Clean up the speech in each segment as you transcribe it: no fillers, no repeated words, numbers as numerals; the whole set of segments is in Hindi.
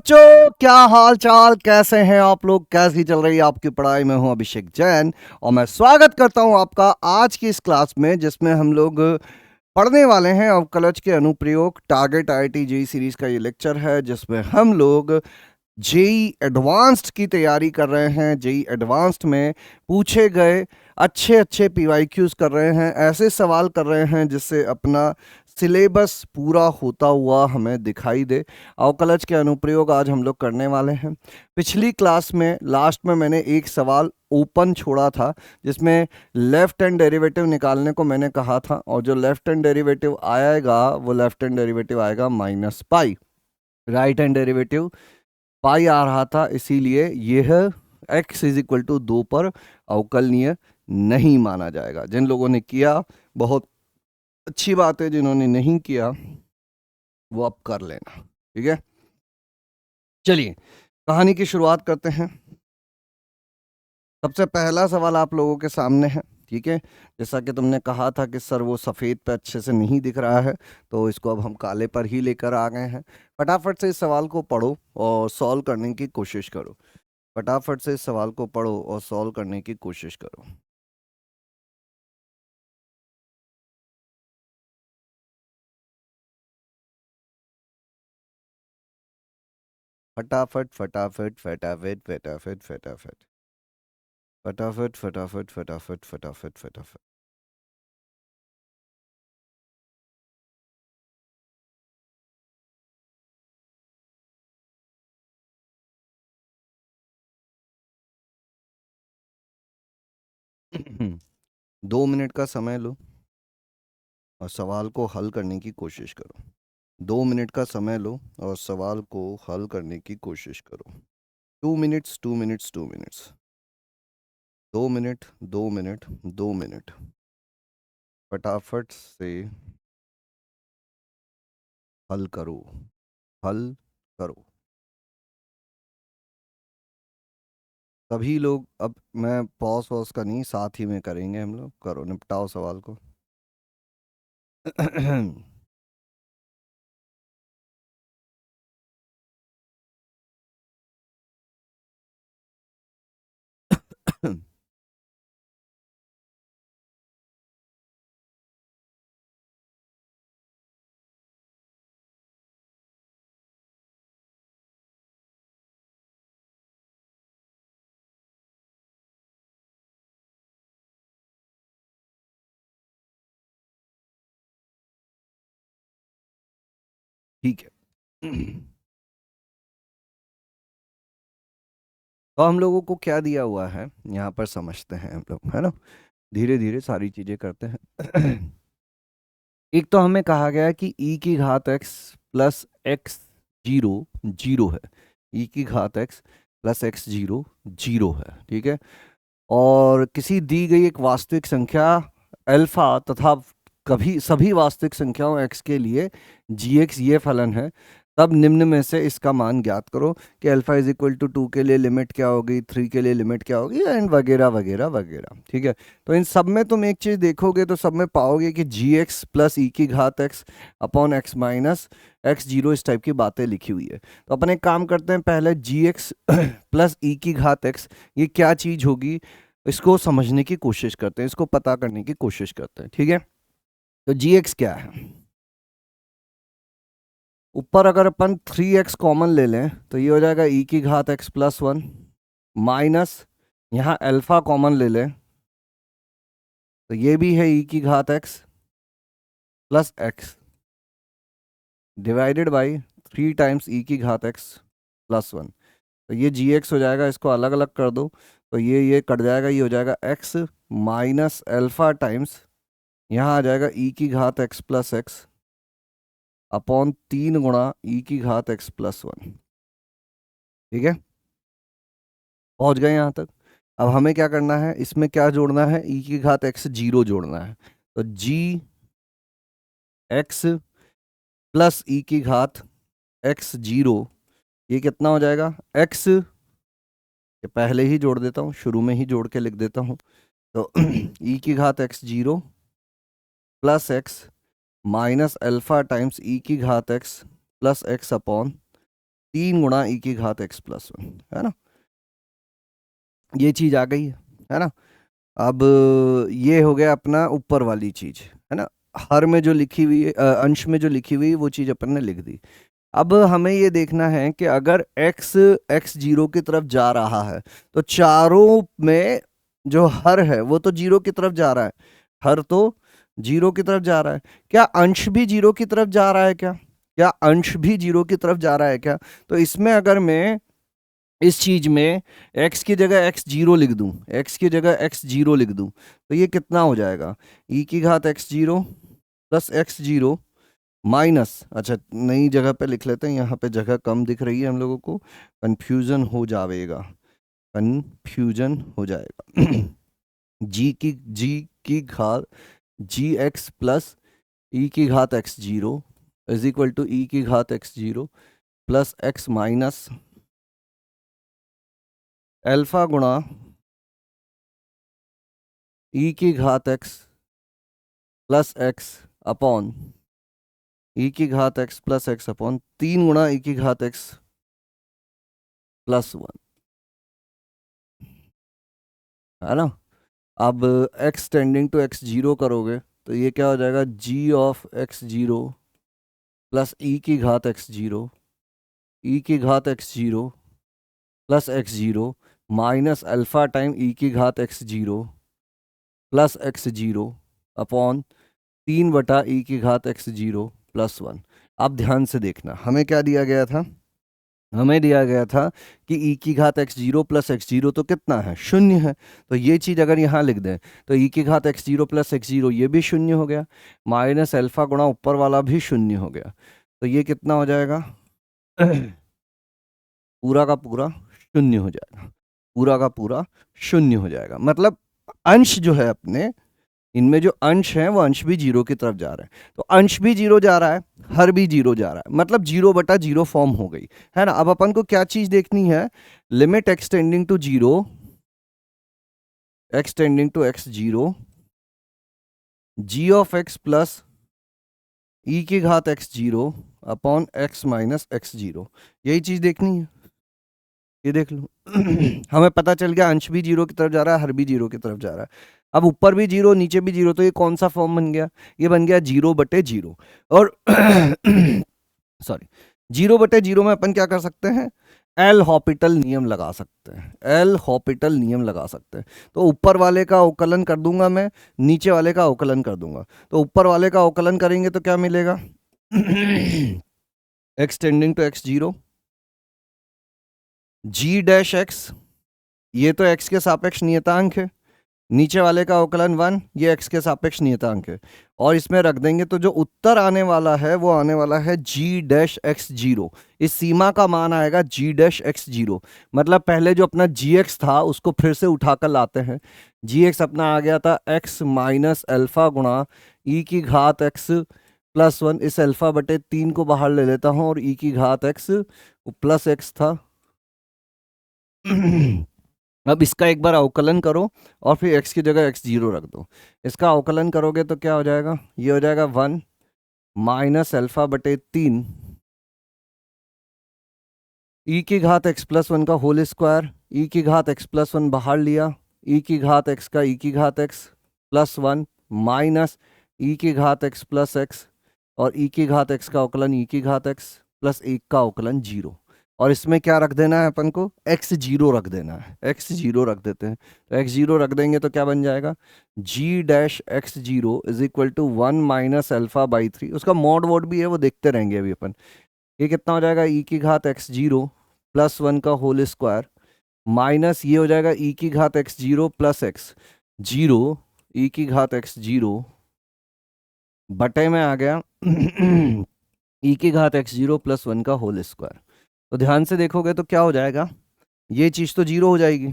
बच्चों, क्या हाल चाल, कैसे हैं आप लोग? कैसी चल रही है आपकी पढ़ाई? मैं हूं अभिषेक जैन और मैं स्वागत करता हूं आपका आज की इस क्लास में, जिसमें हम लोग पढ़ने वाले हैं अवकलज के अनुप्रयोग। टारगेट आईआईटी जेईई सीरीज का ये लेक्चर है, जिसमें हम लोग जेई एडवांस्ड की तैयारी कर रहे हैं। जेई एडवांस्ड में पूछे गए अच्छे अच्छे पीवाईक्यूज कर रहे हैं, ऐसे सवाल कर रहे हैं जिससे अपना सिलेबस पूरा होता हुआ हमें दिखाई दे। अवकलज के अनुप्रयोग आज हम लोग करने वाले हैं। पिछली क्लास में लास्ट में मैंने एक सवाल ओपन छोड़ा था, जिसमें लेफ्ट हैंड डेरिवेटिव निकालने को मैंने कहा था, और जो लेफ्ट हैंड डेरिवेटिव आएगा वो लेफ्ट हैंड डेरिवेटिव आएगा minus pi. Right hand derivative pi आ रहा था, इसीलिए यह x इज इक्वल टू 2 पर अवकलनीय नहीं माना जाएगा। जिन लोगों ने किया बहुत अच्छी बात है, जिन्होंने नहीं किया वो अब कर लेना। ठीक है, चलिए कहानी की शुरुआत करते हैं। सबसे पहला सवाल आप लोगों के सामने है। ठीक है, जैसा कि तुमने कहा था कि सर वो सफ़ेद पे अच्छे से नहीं दिख रहा है, तो इसको अब हम काले पर ही लेकर आ गए हैं। फटाफट से इस सवाल को पढ़ो और सॉल्व करने की कोशिश करो। फटाफट से इस सवाल को पढ़ो और सॉल्व करने की कोशिश करो। फटाफट फटाफट फटाफट फटाफट फटाफट फटाफट फटाफट फटाफट फटाफट फटाफट। दो मिनट का समय लो और सवाल को हल करने की कोशिश करो। 2 मिनट का समय लो और सवाल को हल करने की कोशिश करो। 2 minutes 2 minutes 2 minutes. 2 minute 2 minute 2 minute. फटाफट से हल करो, हल करो सभी लोग। अब मैं पॉज वॉज का नहीं, साथ ही में करेंगे हम लोग। करो, निपटाओ सवाल को। ठीक है, तो हम लोगों को क्या दिया हुआ है यहाँ पर समझते हैं हम लोग, है ना। धीरे धीरे सारी चीजें करते हैं। एक तो हमें कहा गया है कि e की घात x plus x zero zero है। e की घात x plus x zero zero है। ठीक है, और किसी दी गई एक वास्तविक संख्या अल्फा तथा कभी सभी वास्तविक संख्याओं x के लिए gx ये फलन है, तब निम्न में से इसका मान ज्ञात करो कि अल्फा इज इक्वल टू 2 के लिए लिमिट क्या होगी, 3 के लिए लिमिट क्या होगी, एंड वगैरह वगैरह वगैरह। ठीक है, तो इन सब में तुम एक चीज़ देखोगे तो सब में पाओगे कि gx प्लस ई की घात x upon X minus X zero, इस टाइप की बातें लिखी हुई है। तो अपन एक काम करते हैं, पहले gx प्लस ई की घात x ये क्या चीज़ होगी इसको समझने की कोशिश करते हैं, इसको पता करने की कोशिश करते हैं। ठीक है, तो gx क्या है? ऊपर अगर अपन 3x कॉमन ले लें तो ये हो जाएगा e की घात x प्लस वन, माइनस यहाँ अल्फा कॉमन ले लें तो ये भी है e की घात x plus x, divided by 3 times e की घात x प्लस वन। तो ये gx हो जाएगा, इसको अलग अलग कर दो तो ये कट जाएगा, ये हो जाएगा x माइनस अल्फा टाइम्स यहाँ आ जाएगा e की घात x प्लस एक्स अपॉन 3 गुणा e की घात x प्लस वन। ठीक है, पहुंच गए यहाँ तक। अब हमें क्या करना है, इसमें क्या जोड़ना है, e की घात x जीरो जोड़ना है। तो जी एक्स प्लस ई की घात x जीरो, ये कितना हो जाएगा x, ये पहले ही जोड़ देता हूँ, शुरू में ही जोड़ के लिख देता हूँ। तो e की घात x zero plus X minus alpha times E की घात x प्लस एक्स अपॉन 3 गुणा ई की घात x प्लस 1, है ना। ये चीज आ गई है ना। अब ये हो गया अपना ऊपर वाली चीज, है ना। हर में जो लिखी हुई है, अंश में जो लिखी हुई है वो चीज अपन ने लिख दी। अब हमें ये देखना है कि अगर x जीरो की तरफ जा रहा है तो चारों में जो हर है वो तो जीरो की तरफ जा रहा है, हर तो जीरो की तरफ जा रहा है। क्या अंश भी जीरो की तरफ जा रहा है क्या? क्या अंश भी जीरो की तरफ जा रहा है क्या? तो इसमें अगर मैं इस चीज में x की जगह x जीरो लिख दूं, x की जगह x जीरो लिख दूं, तो ये कितना हो जाएगा? e की घात x zero plus x zero minus, अच्छा नई जगह पे लिख लेते हैं, यहाँ पे जगह कम दिख रही है हम लोगों को, कंफ्यूजन हो जाएगा, कंफ्यूजन हो जाएगा। जी की घात जी एक्स प्लस ई की घात X zero is equal to E की घात X zero plus X minus alpha गुणा ई की घात X plus X upon E की घात एक्स प्लस एक्स अपॉन 3 गुणा ई की घात एक्स प्लस 1, है ना। अब x tending to x zero करोगे तो ये क्या हो जाएगा? g of x zero plus ई की घात x जीरो, ई की घात x zero plus x zero minus alpha time E की घात x zero plus x zero upon 3 बटा ई की घात x जीरो प्लस 1। आप ध्यान से देखना, हमें क्या दिया गया था? हमें दिया गया था कि ई की घात X zero plus x zero तो कितना है? शून्य है। तो ये चीज़ अगर यहाँ लिख दें तो ई की घात X zero plus x zero ये भी शून्य हो गया, माइनस अल्फा गुणा ऊपर वाला भी शून्य हो गया। तो ये कितना हो जाएगा? पूरा का पूरा शून्य हो जाएगा, पूरा का पूरा शून्य हो जाएगा। मतलब अंश जो है अपने, इनमें जो अंश है वो अंश भी जीरो की तरफ जा रहा है। तो अंश भी जीरो जा रहा है, हर भी जीरो जा रहा है, मतलब 0/0 फॉर्म हो गई, है ना। अब अपन को क्या चीज देखनी है? Limit extending to zero, extending to x zero, G of X plus ई की घात X zero upon X minus X zero, यही चीज देखनी है। ये देख लो। हमें पता चल गया अंश भी जीरो की तरफ जा रहा है, हर भी जीरो की तरफ जा रहा है। अब ऊपर भी जीरो नीचे भी जीरो, तो ये कौन सा फॉर्म बन गया? ये बन गया 0/0। और सॉरी, 0/0 में अपन क्या कर सकते हैं? एल हॉपिटल नियम लगा सकते हैं, एल हॉपिटल नियम लगा सकते हैं। तो ऊपर वाले का अवकलन कर दूंगा मैं, नीचे वाले का अवकलन कर दूंगा। तो ऊपर वाले का अवकलन करेंगे तो क्या मिलेगा? X tending to x zero, g dash x, ये तो x के सापेक्ष नियतांक है, नीचे वाले का अवकलन 1, ये x के सापेक्ष नियतांक है, और इसमें रख देंगे तो जो उत्तर आने वाला है वो आने वाला है g डैश एक्स जीरो। इस सीमा का मान आएगा g डैश एक्स जीरो। मतलब पहले जो अपना gx था उसको फिर से उठाकर लाते हैं। gx अपना आ गया था x माइनस अल्फा गुणा ई की घात x प्लस 1, इस अल्फा बटे 3 को बाहर ले लेता हूँ और ई की घात x प्लस x था। अब इसका एक बार अवकलन करो और फिर x की जगह x जीरो रख दो। इसका अवकलन करोगे तो क्या हो जाएगा? ये हो जाएगा 1 माइनस अल्फा बटे 3 ई की घात x प्लस 1 का होल स्क्वायर, ई की घात x प्लस 1 बाहर लिया, ई की घात x का ई की घात x प्लस 1 माइनस ई की घात x प्लस x, और ई की घात x का अवकलन ई की घात x प्लस 1 का अवकलन जीरो। और इसमें क्या रख देना है अपन को? x जीरो रख देना है, x जीरो रख देते हैं। तो x जीरो रख देंगे तो क्या बन जाएगा? g dash x zero is equal to 1 minus alpha by 3। उसका मॉड वोड भी है वो देखते रहेंगे अभी अपन। ये कितना हो जाएगा? e की घात x जीरो प्लस 1 का होल स्क्वायर माइनस ये हो जाएगा e की घात x zero plus x zero, e की घात x जीरो बटे में आ गया e की घात x जीरो प्लस 1 का होल स्क्वायर। तो ध्यान से देखोगे तो क्या हो जाएगा? ये चीज तो जीरो हो जाएगी,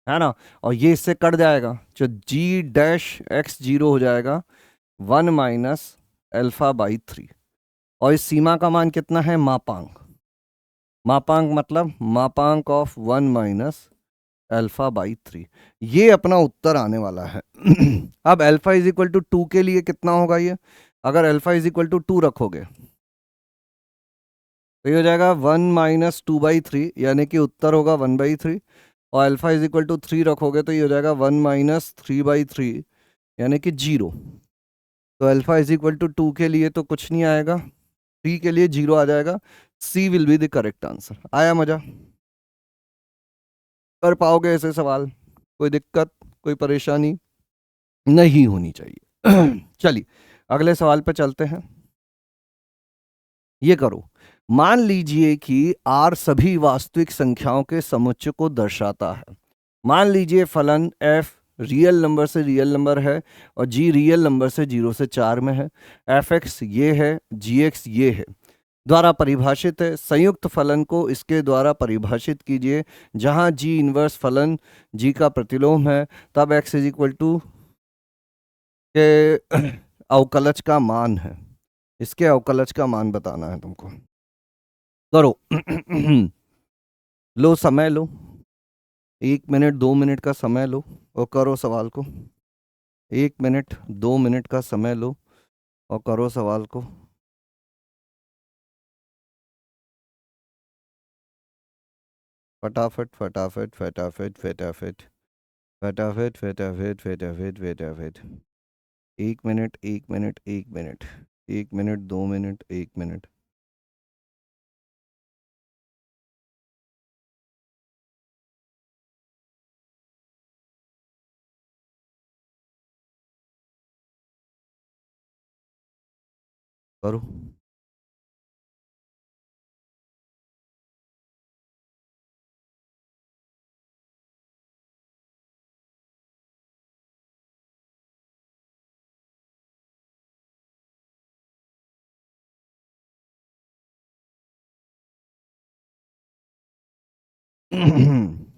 है ना, और ये इससे कट जाएगा, जो g डैश एक्स जीरो हो जाएगा 1 माइनस अल्फा बाई 3। और इस सीमा का मान कितना है? मापांक, मापांक मतलब मापांक ऑफ 1 माइनस अल्फा बाई 3। ये अपना उत्तर आने वाला है। अब अल्फा इज इक्वल टू 2 के लिए कितना होगा ये? अगर अल्फा इज इक्वल टू 2 रखोगे तो ये हो जाएगा 1 - 2/3, यानी कि उत्तर होगा 1/3। और अल्फा इज इक्वल टू 3 रखोगे तो ये हो जाएगा 1 - 3/3, यानी कि 0। तो अल्फा इज इक्वल टू 2 के लिए तो कुछ नहीं आएगा, 3 के लिए 0 आ जाएगा। C will be the correct answer. आया मजा? कर पाओगे ऐसे सवाल? कोई दिक्कत, कोई परेशानी नहीं होनी चाहिए। चलिए अगले सवाल पर चलते हैं। ये करो, मान लीजिए कि R सभी वास्तविक संख्याओं के समुच्चय को दर्शाता है। मान लीजिए फलन f रियल नंबर से रियल नंबर है और g रियल नंबर से 0 से 4 में है। fx ये है, gx ये है, द्वारा परिभाषित है। संयुक्त फलन को इसके द्वारा परिभाषित कीजिए जहां g इनवर्स फलन g का प्रतिलोम है, तब x इज इक्वल टू के अवकलज का मान है। इसके अवकलज का मान बताना है तुमको। करो। लो समय लो, 1 मिनट 2 मिनट का समय लो और करो सवाल को। 1 मिनट 2 मिनट का समय लो और करो सवाल को। फटाफट फटाफट फटाफट फटाफट फटाफट फटाफट फटाफट फटाफट। 1 minute 1 minute 1 minute 1 minute 2 minute 1 minute. करो।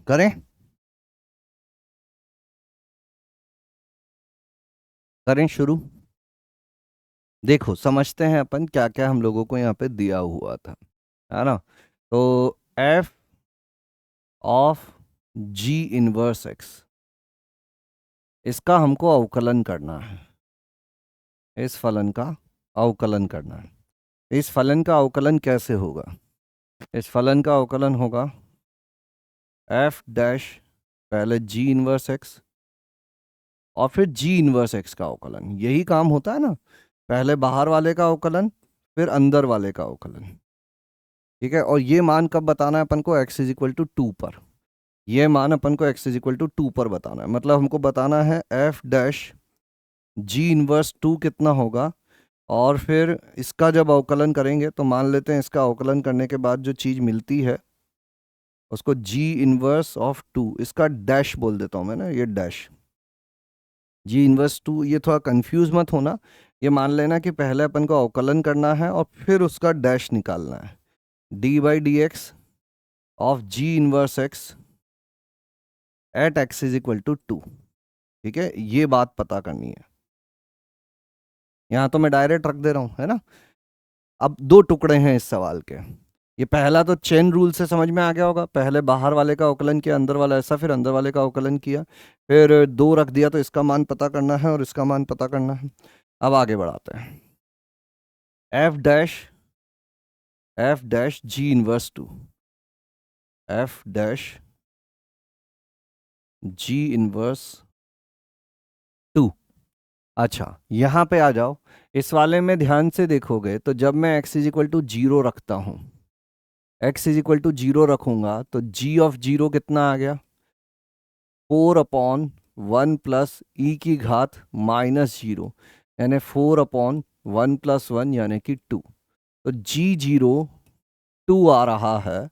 करें? करें शुरू। देखो समझते हैं अपन क्या क्या हम लोगों को यहाँ पे दिया हुआ था, है ना। तो f of g inverse x, इसका हमको अवकलन करना है। इस फलन का अवकलन करना है। इस फलन का अवकलन कैसे होगा? इस फलन का अवकलन होगा f डैश, पहले g इनवर्स x और फिर g इनवर्स x का अवकलन। यही काम होता है ना, पहले बाहर वाले का अवकलन फिर अंदर वाले का अवकलन। ठीक है, और ये मान कब बताना है अपन को? x इज इक्वल टू 2 पर। ये मान अपन को x इज इक्वल टू 2 पर बताना है। मतलब हमको बताना है f डैश g इनवर्स 2 कितना होगा, और फिर इसका जब अवकलन करेंगे तो मान लेते हैं इसका अवकलन करने के बाद जो चीज़ मिलती है उसको g इनवर्स ऑफ 2, इसका डैश बोल देता हूँ मैं ना, ये डैश g इनवर्स 2। ये थोड़ा कंफ्यूज मत होना, ये मान लेना कि पहले अपन को अवकलन करना है और फिर उसका डैश निकालना है। d/dx of g inverse x at x is equal to 2। ठीक है, ये बात पता करनी है। यहाँ तो मैं डायरेक्ट रख दे रहा हूँ, है ना। अब दो टुकड़े हैं इस सवाल के। ये पहला तो चेन रूल से समझ में आ गया होगा, पहले बाहर वाले का अवकलन किया, अंदर वाला ऐसा, फिर अंदर वाले का अवकलन किया, फिर 2 रख दिया, तो इसका मान पता करना है और इसका मान पता करना है। अब आगे बढ़ाते हैं। एफ डैश जी इनवर्स 2, एफ डैश जी इनवर्स 2। अच्छा यहाँ पे आ जाओ, इस वाले में ध्यान से देखोगे तो जब मैं x इज इक्वल टू 0 रखता हूँ, x इज इक्वल टू 0 रखूंगा तो g ऑफ 0 कितना आ गया? 4/1 प्लस ई की घात -0, यानी 4/1 प्लस 1 यानी कि 2। तो g0 2 आ रहा है,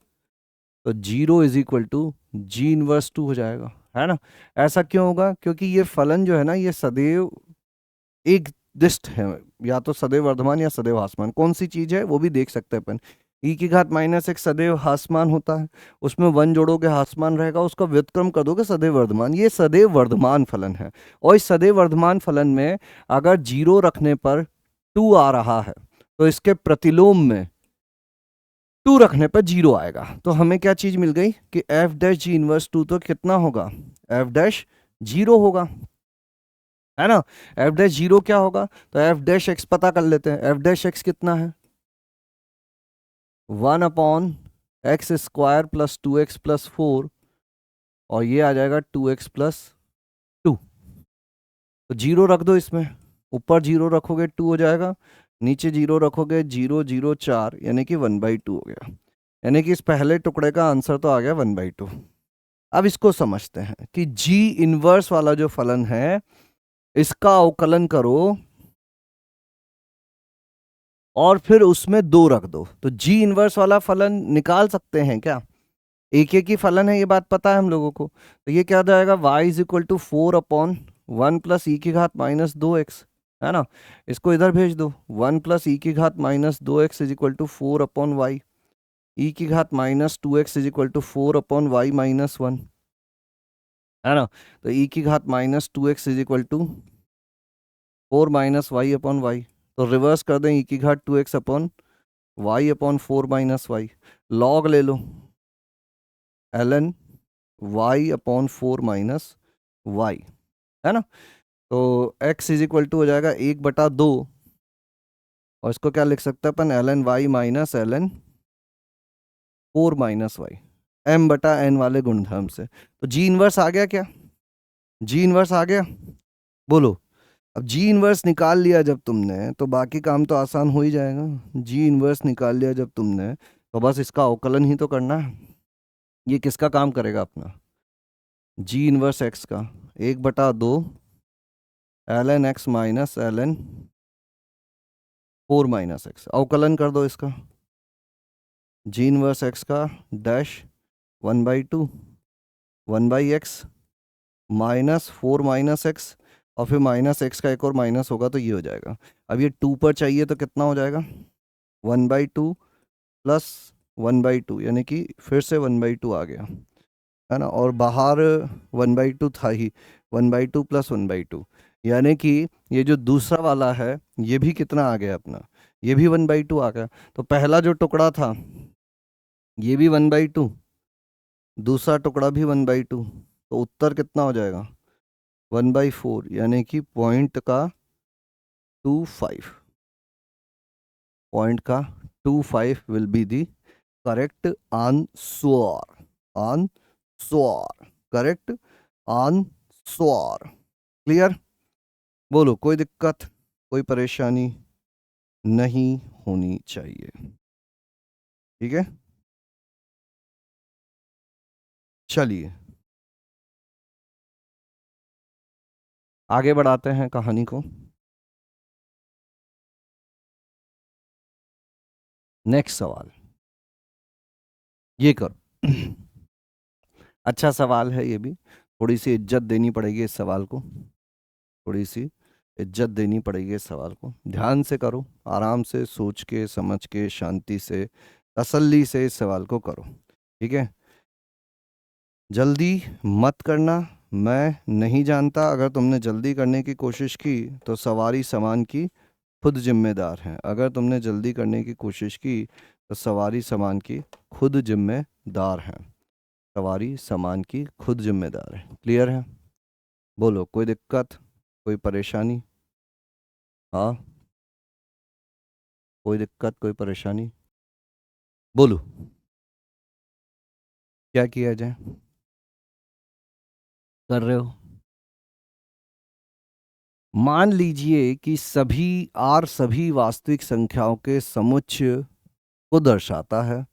तो 0 is equal to g inverse 2 हो जाएगा, है ना। ऐसा क्यों होगा? क्योंकि ये फलन जो है ना, ये सदैव एक दिष्ट है, या तो सदैव वर्धमान या सदैव हासमान। कौन सी चीज है वो भी देख सकते हैं अपन। ई की घात -1 सदैव हासमान होता है, उसमें 1 जोड़ोगे हासमान रहेगा, उसका व्युत्क्रम कर दोगे सदैव वर्धमान। ये सदैव वर्धमान फलन है, और इस सदैव वर्धमान फलन में अगर 0 रखने पर 2 आ रहा है तो इसके प्रतिलोम में 2 रखने पर 0 आएगा। तो हमें क्या चीज मिल गई कि एफ डैश जी इनवर्स 2 तो कितना होगा? एफ डैश 0 होगा, है ना। एफ डैश 0 क्या होगा? तो एफ डैश एक्स पता कर लेते हैं। एफ डैश एक्स कितना है? 1/x² प्लस 2x प्लस 4, और ये आ जाएगा 2x प्लस 2। तो जीरो रख दो इसमें, ऊपर जीरो रखोगे 2 हो जाएगा, नीचे जीरो रखोगे 0 0 4, यानी कि 1/2 हो गया। यानी कि इस पहले टुकड़े का आंसर तो आ गया 1/2। अब इसको समझते हैं कि जी इनवर्स वाला जो फलन है इसका अवकलन करो और फिर उसमें 2 रख दो, तो जी इनवर्स वाला फलन निकाल सकते हैं क्या? एक एक ही फलन है, ये बात पता है हम लोगों को। तो ये क्या हो जाएगा, y is equal to 4/1 plus ई की घात माइनस 2x, है ना। इसको इधर भेज दो, 1 प्लस ई की घात minus 2x is equal to 4/y, e की घात minus 2x is equal to 4/y minus 1, है ना। तो ई की घात minus 2x is equal to 4 minus y/y। तो रिवर्स कर दें, ई की घात 2x upon y/4 minus y। Log ले लो ln y/4 माइनस y, है ना। तो x इज इक्वल टू हो जाएगा 1/2, और इसको क्या लिख सकते हैं अपन, ln y minus ln 4 minus y, m/n वाले गुणधर्म से। तो जी इनवर्स आ गया क्या? जी इनवर्स आ गया, बोलो। अब जी इनवर्स निकाल लिया जब तुमने, तो बाकी काम तो आसान हो ही जाएगा। जी इनवर्स निकाल लिया जब तुमने, तो बस इसका अवकलन ही तो करना है। ये किसका काम करेगा अपना, जी इनवर्स एक्स का, 1/2 ln x minus ln 4 minus x. अवकलन कर दो इसका, जी इनवर्स एक्स का dash 1/2 1/x minus 4 minus x, और फिर माइनस एक्स का एक और माइनस होगा तो ये हो जाएगा। अब ये 2 पर चाहिए तो कितना हो जाएगा, 1/2 प्लस 1/2, यानी कि फिर से 1/2 आ गया, है ना। और बाहर 1/2 था ही, 1/2 प्लस 1/2, यानी कि ये जो दूसरा वाला है ये भी कितना आ गया अपना, ये भी 1/2 आ गया। तो पहला जो टुकड़ा था ये भी 1/2, दूसरा टुकड़ा भी 1/2, तो उत्तर कितना हो जाएगा, 1/4, यानी कि पॉइंट का 25, पॉइंट का 25 will be the correct answer, answer, correct answer. Clear, बोलो, कोई दिक्कत, कोई परेशानी नहीं होनी चाहिए, ठीक है। चलिए आगे बढ़ाते हैं कहानी को। नेक्स्ट सवाल, ये करो। अच्छा सवाल है ये भी, थोड़ी सी इज्जत देनी पड़ेगी इस सवाल को, थोड़ी सी इज्जत देनी पड़ेगी इस सवाल को। ध्यान से करो, आराम से सोच के समझ के शांति से तसल्ली से इस सवाल को करो, ठीक है। जल्दी मत करना, मैं नहीं जानता, अगर तुमने जल्दी करने की कोशिश की तो सवारी सामान की खुद जिम्मेदार है। अगर तुमने जल्दी करने की कोशिश की तो सवारी सामान की खुद जिम्मेदार है, सवारी सामान की खुद जिम्मेदार है। क्लियर है, बोलो, कोई दिक्कत, कोई परेशानी? हाँ, कोई दिक्कत, कोई परेशानी, बोलो, क्या किया जाए, कर रहे हो। मान लीजिए कि सभी वास्तविक संख्याओं के समुच्चय को दर्शाता है,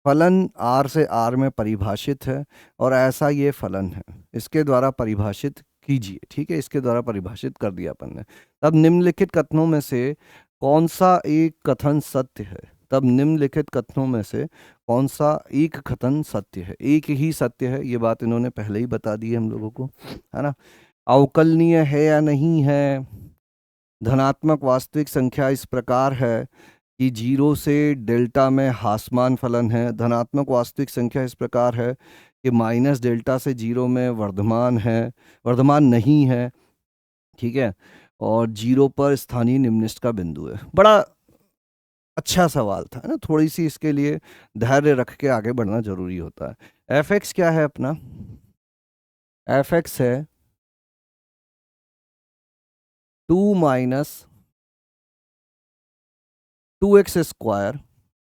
फलन r से r में परिभाषित है, और ऐसा ये फलन है, इसके द्वारा परिभाषित कीजिए, ठीक है। इसके द्वारा परिभाषित कर दिया अपन ने। तब निम्नलिखित कथनों में से कौन सा एक कथन सत्य है, तब निम्नलिखित कथनों में से कौन सा एक कथन सत्य है, एक ही सत्य है, ये बात इन्होंने पहले ही बता दी है हम लोगों को, है ना। अवकलनीय है या नहीं है, धनात्मक वास्तविक संख्या इस प्रकार है कि 0 से डेल्टा में हासमान फलन है, धनात्मक वास्तविक संख्या इस प्रकार है कि माइनस डेल्टा से 0 में वर्धमान नहीं है, ठीक है, और 0 पर स्थानीय निम्नलिखित का बिंदु है। बड़ा अच्छा सवाल था ना, थोड़ी सी इसके लिए धैर्य रख के आगे बढ़ना जरूरी होता है। एफ एक्स क्या है अपना, एफ एक्स है 2 minus 2x²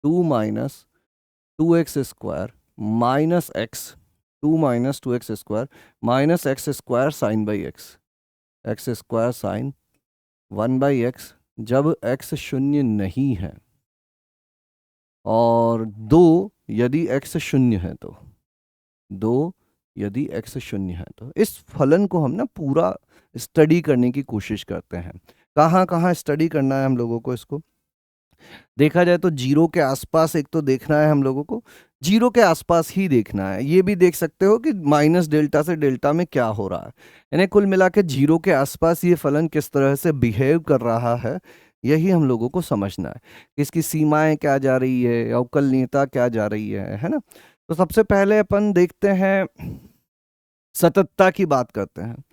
2 minus 2x square minus x, 2 minus 2x square minus x square sign by x square sine 1/x, जब x शून्य नहीं है और 2 यदि x शून्य है तो, 2 यदि x शून्य है तो। इस फलन को हम ना पूरा स्टडी करने की कोशिश करते हैं। कहाँ कहाँ स्टडी करना है हम लोगों को? इसको देखा जाए तो जीरो के आसपास एक तो देखना है हम लोगों को, जीरो के आसपास ही देखना है। ये भी देख सकते हो कि माइनस डेल्टा से डेल्टा में क्या हो रहा है, यानी कुल मिला के जीरो के आसपास ये फलन किस तरह से बिहेव कर रहा है, यही हम लोगों को समझना है। इसकी सीमाएं क्या जा रही है, अवकलनीयता क्या जा रही है ना। तो सबसे पहले अपन देखते हैं, सततता की बात करते हैं।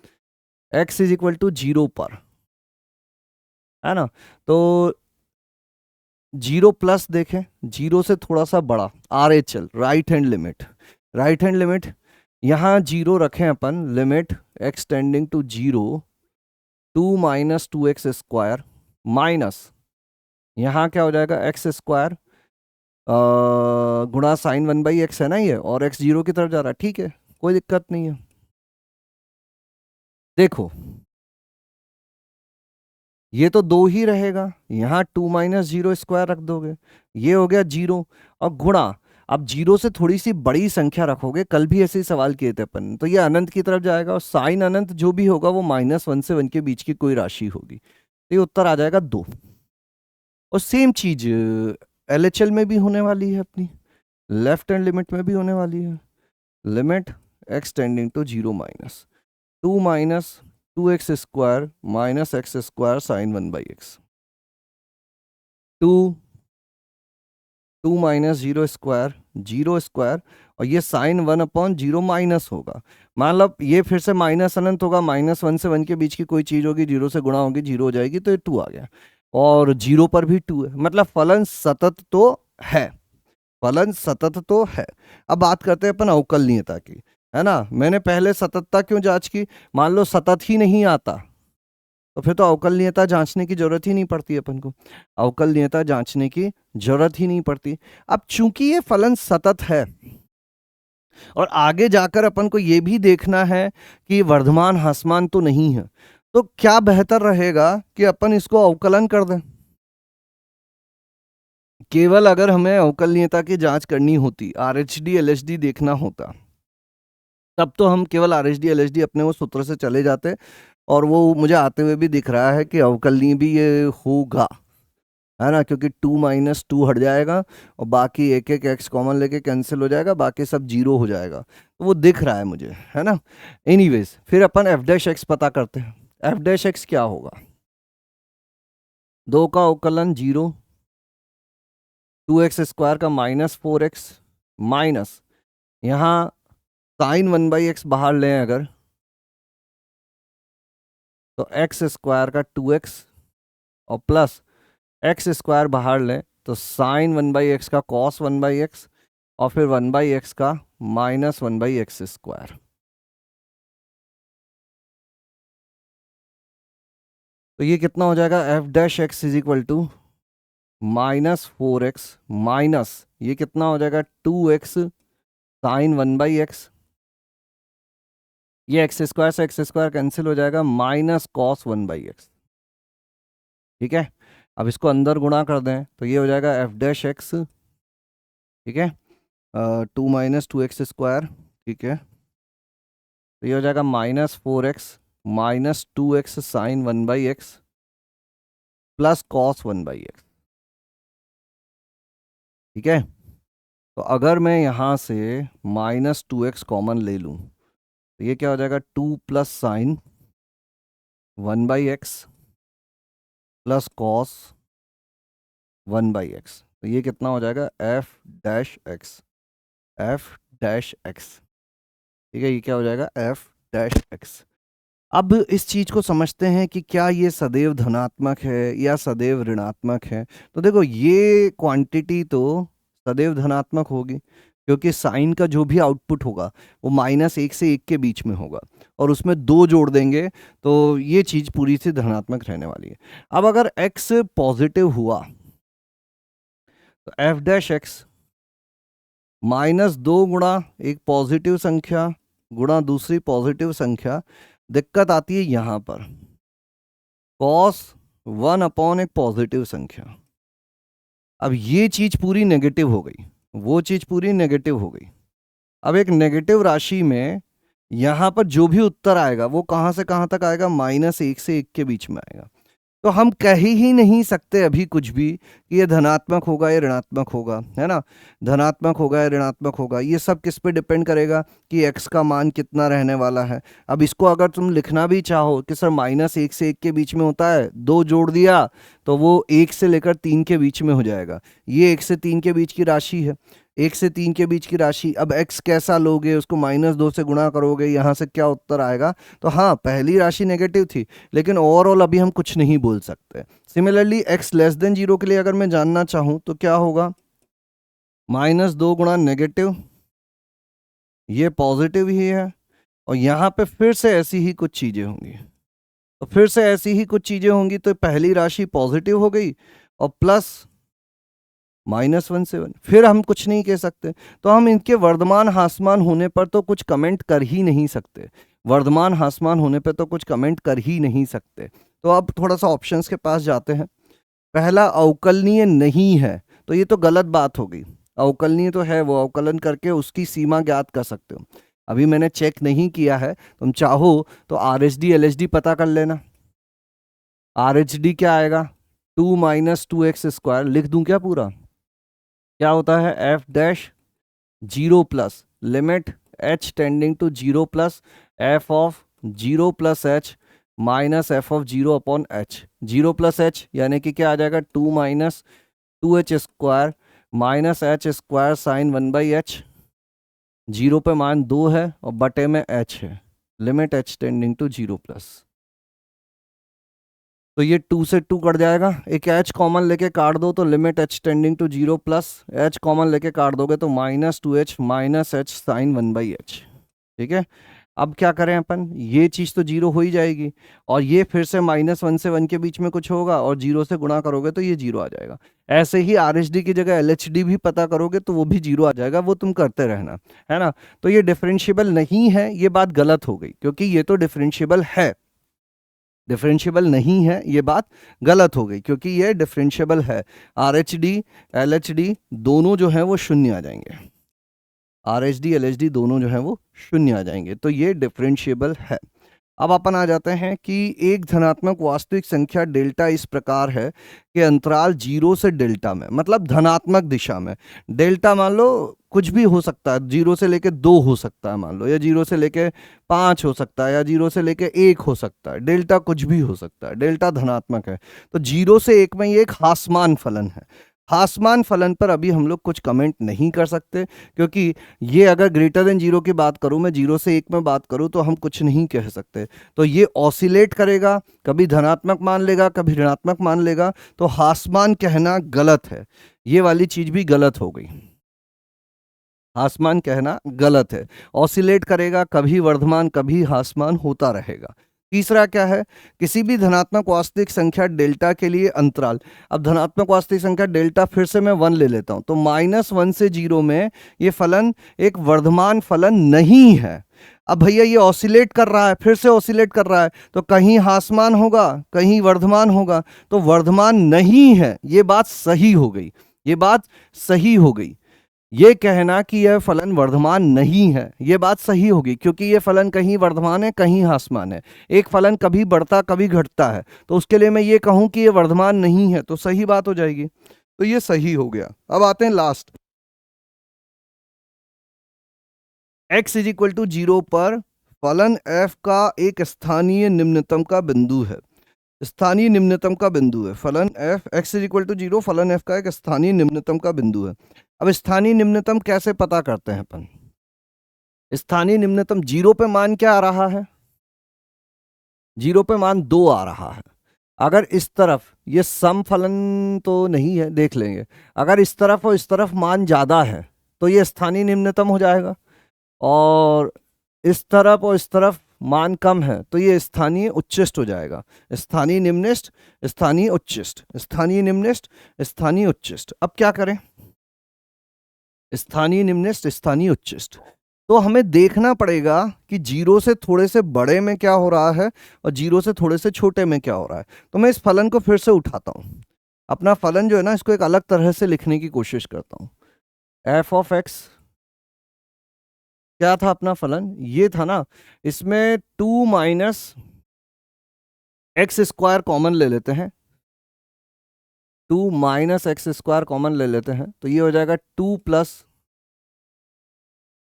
x इज इक्वल टू 0 पर, है ना। तो 0 प्लस देखें, 0 से थोड़ा सा बड़ा, RHL right hand limit, right hand limit यहाँ 0 रखें अपन, limit x tending to 0, 2 minus 2x square minus यहाँ क्या हो जाएगा, x स्क्वायर गुणा साइन 1/x है ना ये, और x 0 की तरफ जा रहा है, ठीक है, कोई दिक्कत नहीं है। देखो ये तो 2 ही रहेगा, यहाँ 2 माइनस 0 स्क्वायर रख दोगे, ये हो गया 0, और गुणा, अब 0 से थोड़ी सी बड़ी संख्या रखोगे, कल भी ऐसे ही सवाल किए थे अपन, तो ये अनंत की तरफ जाएगा, और साइन अनंत जो भी होगा वो -1 से 1 के बीच की कोई राशि होगी, तो ये उत्तर आ जाएगा 2। और सेम चीज LHL में भी होने वाली है अपनी, लेफ्ट हैंड लिमिट में भी होने वाली है, limit x tending to 0 minus 2 minus 2x square minus x square sine 1/x, 2 minus 0 square 0 square, और ये साइन 1/0 माइनस होगा, मतलब ये फिर से माइनस अनंत होगा, -1 से 1 के बीच की कोई चीज़ होगी, 0 से गुणा होगी, 0 हो जाएगी, तो ये 2 आ गया, और 0 पर भी 2 है, मतलब फलन सतत तो है, फलन सतत तो है। अब बात करते हैं अपन अवकलनीयता की, है ना। मैंने पहले सततता क्यों जांच की, मान लो सतत ही नहीं आता तो फिर तो अवकलनीयता जांचने की जरूरत ही नहीं पड़ती अपन को, अवकलनीयता जांचने की जरूरत ही नहीं पड़ती। अब चूंकि ये फलन सतत है और आगे जाकर अपन को ये भी देखना है कि वर्धमान ह्रासमान तो नहीं है, तो क्या बेहतर रहेगा कि अपन इसको अवकलन कर दें। केवल अगर हमें अवकलनीयता की जांच करनी होती, RHD LHD देखना होता, तब तो हम केवल RHD LHD अपने वो सूत्र से चले जाते, और वो मुझे आते हुए भी दिख रहा है कि अवकलनीय भी ये होगा, है ना, क्योंकि 2 माइनस 2 हट जाएगा और बाकी एक एक x कॉमन लेके कैंसिल हो जाएगा, बाकी सब 0 हो जाएगा, तो वो दिख रहा है मुझे, है ना। एनीवेज फिर अपन f' पता करते हैं, f' क्या होगा, 2 का अवकलन 0, 2x स्क्वायर का -4x माइनस यहाँ साइन 1/x बाहर लें अगर, तो x स्क्वायर का 2x, और प्लस x स्क्वायर बाहर लें तो साइन 1/x का कॉस 1/x, और फिर 1/x का -1/x स्क्वायर। तो ये कितना हो जाएगा, f' is equal to -4x minus ये कितना हो जाएगा 2x साइन 1/x, ये x स्क्वायर से x स्क्वायर कैंसिल हो जाएगा, माइनस कॉस 1/x, ठीक है। अब इसको अंदर गुणा कर दें तो ये हो जाएगा f', ठीक है, 2 माइनस 2x स्क्वायर, ठीक है, तो ये हो जाएगा -4x minus 2x sine 1/x plus cos 1/x, ठीक है। तो अगर मैं यहाँ से -2x कॉमन ले लूँ तो ये क्या हो जाएगा, 2 plus sign 1/x plus cos 1/x, तो ये कितना हो जाएगा f', f', ठीक है, ये क्या हो जाएगा f'। अब इस चीज को समझते हैं कि क्या ये सदैव धनात्मक है या सदैव ऋणात्मक है। तो देखो ये क्वांटिटी तो सदैव धनात्मक होगी, क्योंकि साइन का जो भी आउटपुट होगा वो -1 से 1 के बीच में होगा, और उसमें 2 जोड़ देंगे तो ये चीज पूरी से धनात्मक रहने वाली है। अब अगर x पॉजिटिव हुआ तो f', -2 गुणा एक पॉजिटिव संख्या गुणा दूसरी पॉजिटिव संख्या। दिक्कत आती है यहाँ पर, cos 1 अपॉन एक पॉजिटिव संख्या। अब ये चीज पूरी नेगेटिव हो गई, वो चीज पूरी नेगेटिव हो गई। अब एक नेगेटिव राशि में यहाँ पर जो भी उत्तर आएगा वो कहाँ से कहाँ तक आएगा, -1 से 1 के बीच में आएगा। तो हम कह ही नहीं सकते अभी कुछ भी कि ये धनात्मक होगा या ऋणात्मक होगा, है ना, धनात्मक होगा या ऋणात्मक होगा। ये सब किस पे डिपेंड करेगा कि x का मान कितना रहने वाला है। अब इसको अगर तुम लिखना भी चाहो कि सर -1 से 1 के बीच में होता है, 2 जोड़ दिया तो वो 1 से लेकर 3 के बीच में हो जाएगा। ये 1 से 3 के बीच की राशि है, 1 से 3 के बीच की राशि। अब x कैसा लोगे, उसको -2 से गुणा करोगे, यहाँ से क्या उत्तर आएगा। तो हाँ, पहली राशि नेगेटिव थी, लेकिन ओवरऑल अभी हम कुछ नहीं बोल सकते। सिमिलरली x लेस देन 0 के लिए अगर मैं जानना चाहूँ तो क्या होगा, -2 गुणा नेगेटिव, ये पॉजिटिव ही है, और यहाँ पे फिर से ऐसी ही कुछ चीज़ें होंगी। तो फिर से ऐसी ही कुछ चीज़ें होंगी, तो पहली राशि पॉजिटिव हो गई और प्लस -1 से 1, फिर हम कुछ नहीं कह सकते। तो हम इनके वर्धमान ह्रासमान होने पर तो कुछ कमेंट कर ही नहीं सकते, वर्धमान ह्रासमान होने पर तो कुछ कमेंट कर ही नहीं सकते। तो अब थोड़ा सा ऑप्शंस के पास जाते हैं। पहला, अवकलनीय नहीं है, तो ये तो गलत बात हो गई। अवकलनीय तो है, वो अवकलन करके उसकी सीमा ज्ञात कर सकते हो। अभी मैंने चेक नहीं किया है, तुम चाहो तो RHD LHD पता कर लेना। RHD क्या आएगा, 2 - 2x², लिख दूं क्या पूरा, क्या होता है, f' 0 limit h tending to 0 f of 0 h -f of 0 upon h। 0 h यानी कि क्या आ जाएगा, 2 - 2h² -h² साइन 1/h। 0 पे मान 2 है और बटे में h है, लिमिट h टेंडिंग टू 0 तो ये 2 से 2 कट जाएगा, एक h कॉमन लेके काट दो तो limit h tending to 0 h common लेके काट दोगे तो -2h -h साइन 1/h। ठीक है, अब क्या करें अपन, ये चीज़ तो 0 हो ही जाएगी, और ये फिर से -1 से 1 के बीच में कुछ होगा और 0 से गुणा करोगे तो ये 0 आ जाएगा। ऐसे ही RHD की जगह LHD भी पता करोगे तो वो भी 0 आ जाएगा, वो तुम करते रहना, है ना। तो ये डिफरेंशिएबल नहीं है, ये बात गलत हो गई, क्योंकि ये तो डिफरेंशिएबल है। डिफरेंशिएबल नहीं है ये बात गलत हो गई, क्योंकि ये डिफरेंशिएबल है। RHD LHD दोनों जो हैं वो शून्य आ जाएंगे, RHD LHD दोनों जो हैं वो शून्य आ जाएंगे, तो ये डिफरेंशिएबल है। अब अपन आ जाते हैं कि एक धनात्मक वास्तविक संख्या डेल्टा इस प्रकार है कि अंतराल 0 से डेल्टा में, मतलब धनात्मक दिशा में, डेल्टा मान लो कुछ भी हो सकता है, 0 से लेके 2 हो सकता है मान लो, या 0 से लेके 5 हो सकता है, या 0 से लेके 1 हो सकता है, डेल्टा कुछ भी हो सकता है, डेल्टा धनात्मक है। तो 0 से 1 में ये एक ह्रासमान फलन है। ह्रासमान फलन पर अभी हम लोग कुछ कमेंट नहीं कर सकते, क्योंकि ये अगर ग्रेटर देन 0 की बात करूं, मैं 0 से 1 में बात करूं, तो हम कुछ नहीं कह सकते। तो ये ऑसिलेट करेगा, कभी धनात्मक मान लेगा, कभी ऋणात्मक मान लेगा, तो ह्रासमान कहना गलत है, ये वाली चीज भी गलत हो गई, ह्रासमान कहना गलत है। ऑसिलेट करेगा, कभी वर्धमान कभी ह्रासमान होता रहेगा। तीसरा क्या है, किसी भी धनात्मक वास्तविक संख्या डेल्टा के लिए अंतराल। अब धनात्मक वास्तविक संख्या डेल्टा फिर से मैं 1 ले लेता हूं, तो -1 से 0 में ये फलन एक वर्धमान फलन नहीं है। अब भैया ये ऑसिलेट कर रहा है, फिर से ऑसिलेट कर रहा है, तो कहीं ह्रासमान होगा कहीं वर्धमान होगा, तो वर्धमान नहीं है, ये बात सही हो गई, ये बात सही हो गई। ये कहना कि यह फलन वर्धमान नहीं है, ये बात सही होगी, क्योंकि ये फलन कहीं वर्धमान है कहीं ह्रासमान है। एक फलन कभी बढ़ता कभी घटता है, तो उसके लिए मैं ये कहूं कि ये वर्धमान नहीं है, तो सही बात हो जाएगी, तो ये सही हो गया। अब आते हैं लास्ट, x = 0 पर फलन f का एक स्थानीय निम्नतम का बिंदु है। स्थानीय निम्नतम का बिंदु है फलन f, x = 0 फलन f का एक स्थानीय निम्नतम का बिंदु है। अब स्थानीय निम्नतम कैसे पता करते हैं अपन, स्थानीय निम्नतम 0 पे मान क्या आ रहा है, 0 पे मान 2 आ रहा है। अगर इस तरफ ये सम फलन तो नहीं है, देख लेंगे, अगर इस तरफ और इस तरफ मान ज्यादा है तो ये स्थानीय निम्नतम हो जाएगा, और इस तरफ और इस तरफ मान कम है तो ये स्थानीय उच्चिष्ट हो जाएगा। स्थानीय निम्निष्ट, स्थानीय उच्चिष्ट, स्थानीय निम्निष्ट, स्थानीय उच्चिष्ट। अब क्या करें, स्थानीय निम्नस्त, स्थानीय उच्चस्त। तो हमें देखना पड़ेगा कि जीरो से थोड़े से बड़े में क्या हो रहा है और जीरो से थोड़े से छोटे में क्या हो रहा है। तो मैं इस फलन को फिर से उठाता हूं, अपना फलन जो है ना इसको एक अलग तरह से लिखने की कोशिश करता हूं। एफ ऑफ एक्स क्या था अपना फलन, ये था ना, इसमें 2 माइनस एक्स स्क्वायर कॉमन ले लेते हैं, 2 माइनस एक्स स्क्वायर कॉमन ले लेते हैं, तो ये हो जाएगा 2 plus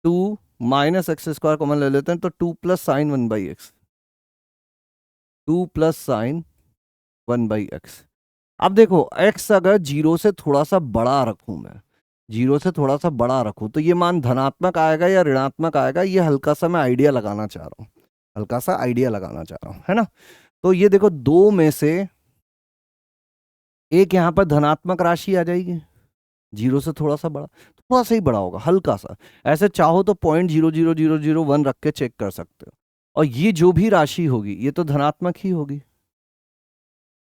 2 minus x square common ले लेते हैं, तो 2 plus sign 1/x, 2 plus sign 1/x। अब देखो x अगर जीरो से थोड़ा सा बड़ा रखूं, मैं जीरो से थोड़ा सा बड़ा रखूं तो ये मान धनात्मक आएगा या ऋणात्मक आएगा, ये हल्का सा मैं आइडिया लगाना चाह रहा हूं, हल्का सा आइडिया लगाना चाह रहा हूं, है ना। तो ये देखो दो में से एक यहां पर धनात्मक राशि आ जाएगी, जीरो से थोड़ा सा बड़ा, थोड़ा सा ही बड़ा होगा हल्का सा, ऐसे चाहो तो 0.00001 रख के चेक कर सकते हो। और ये जो भी राशि होगी ये तो धनात्मक ही होगी।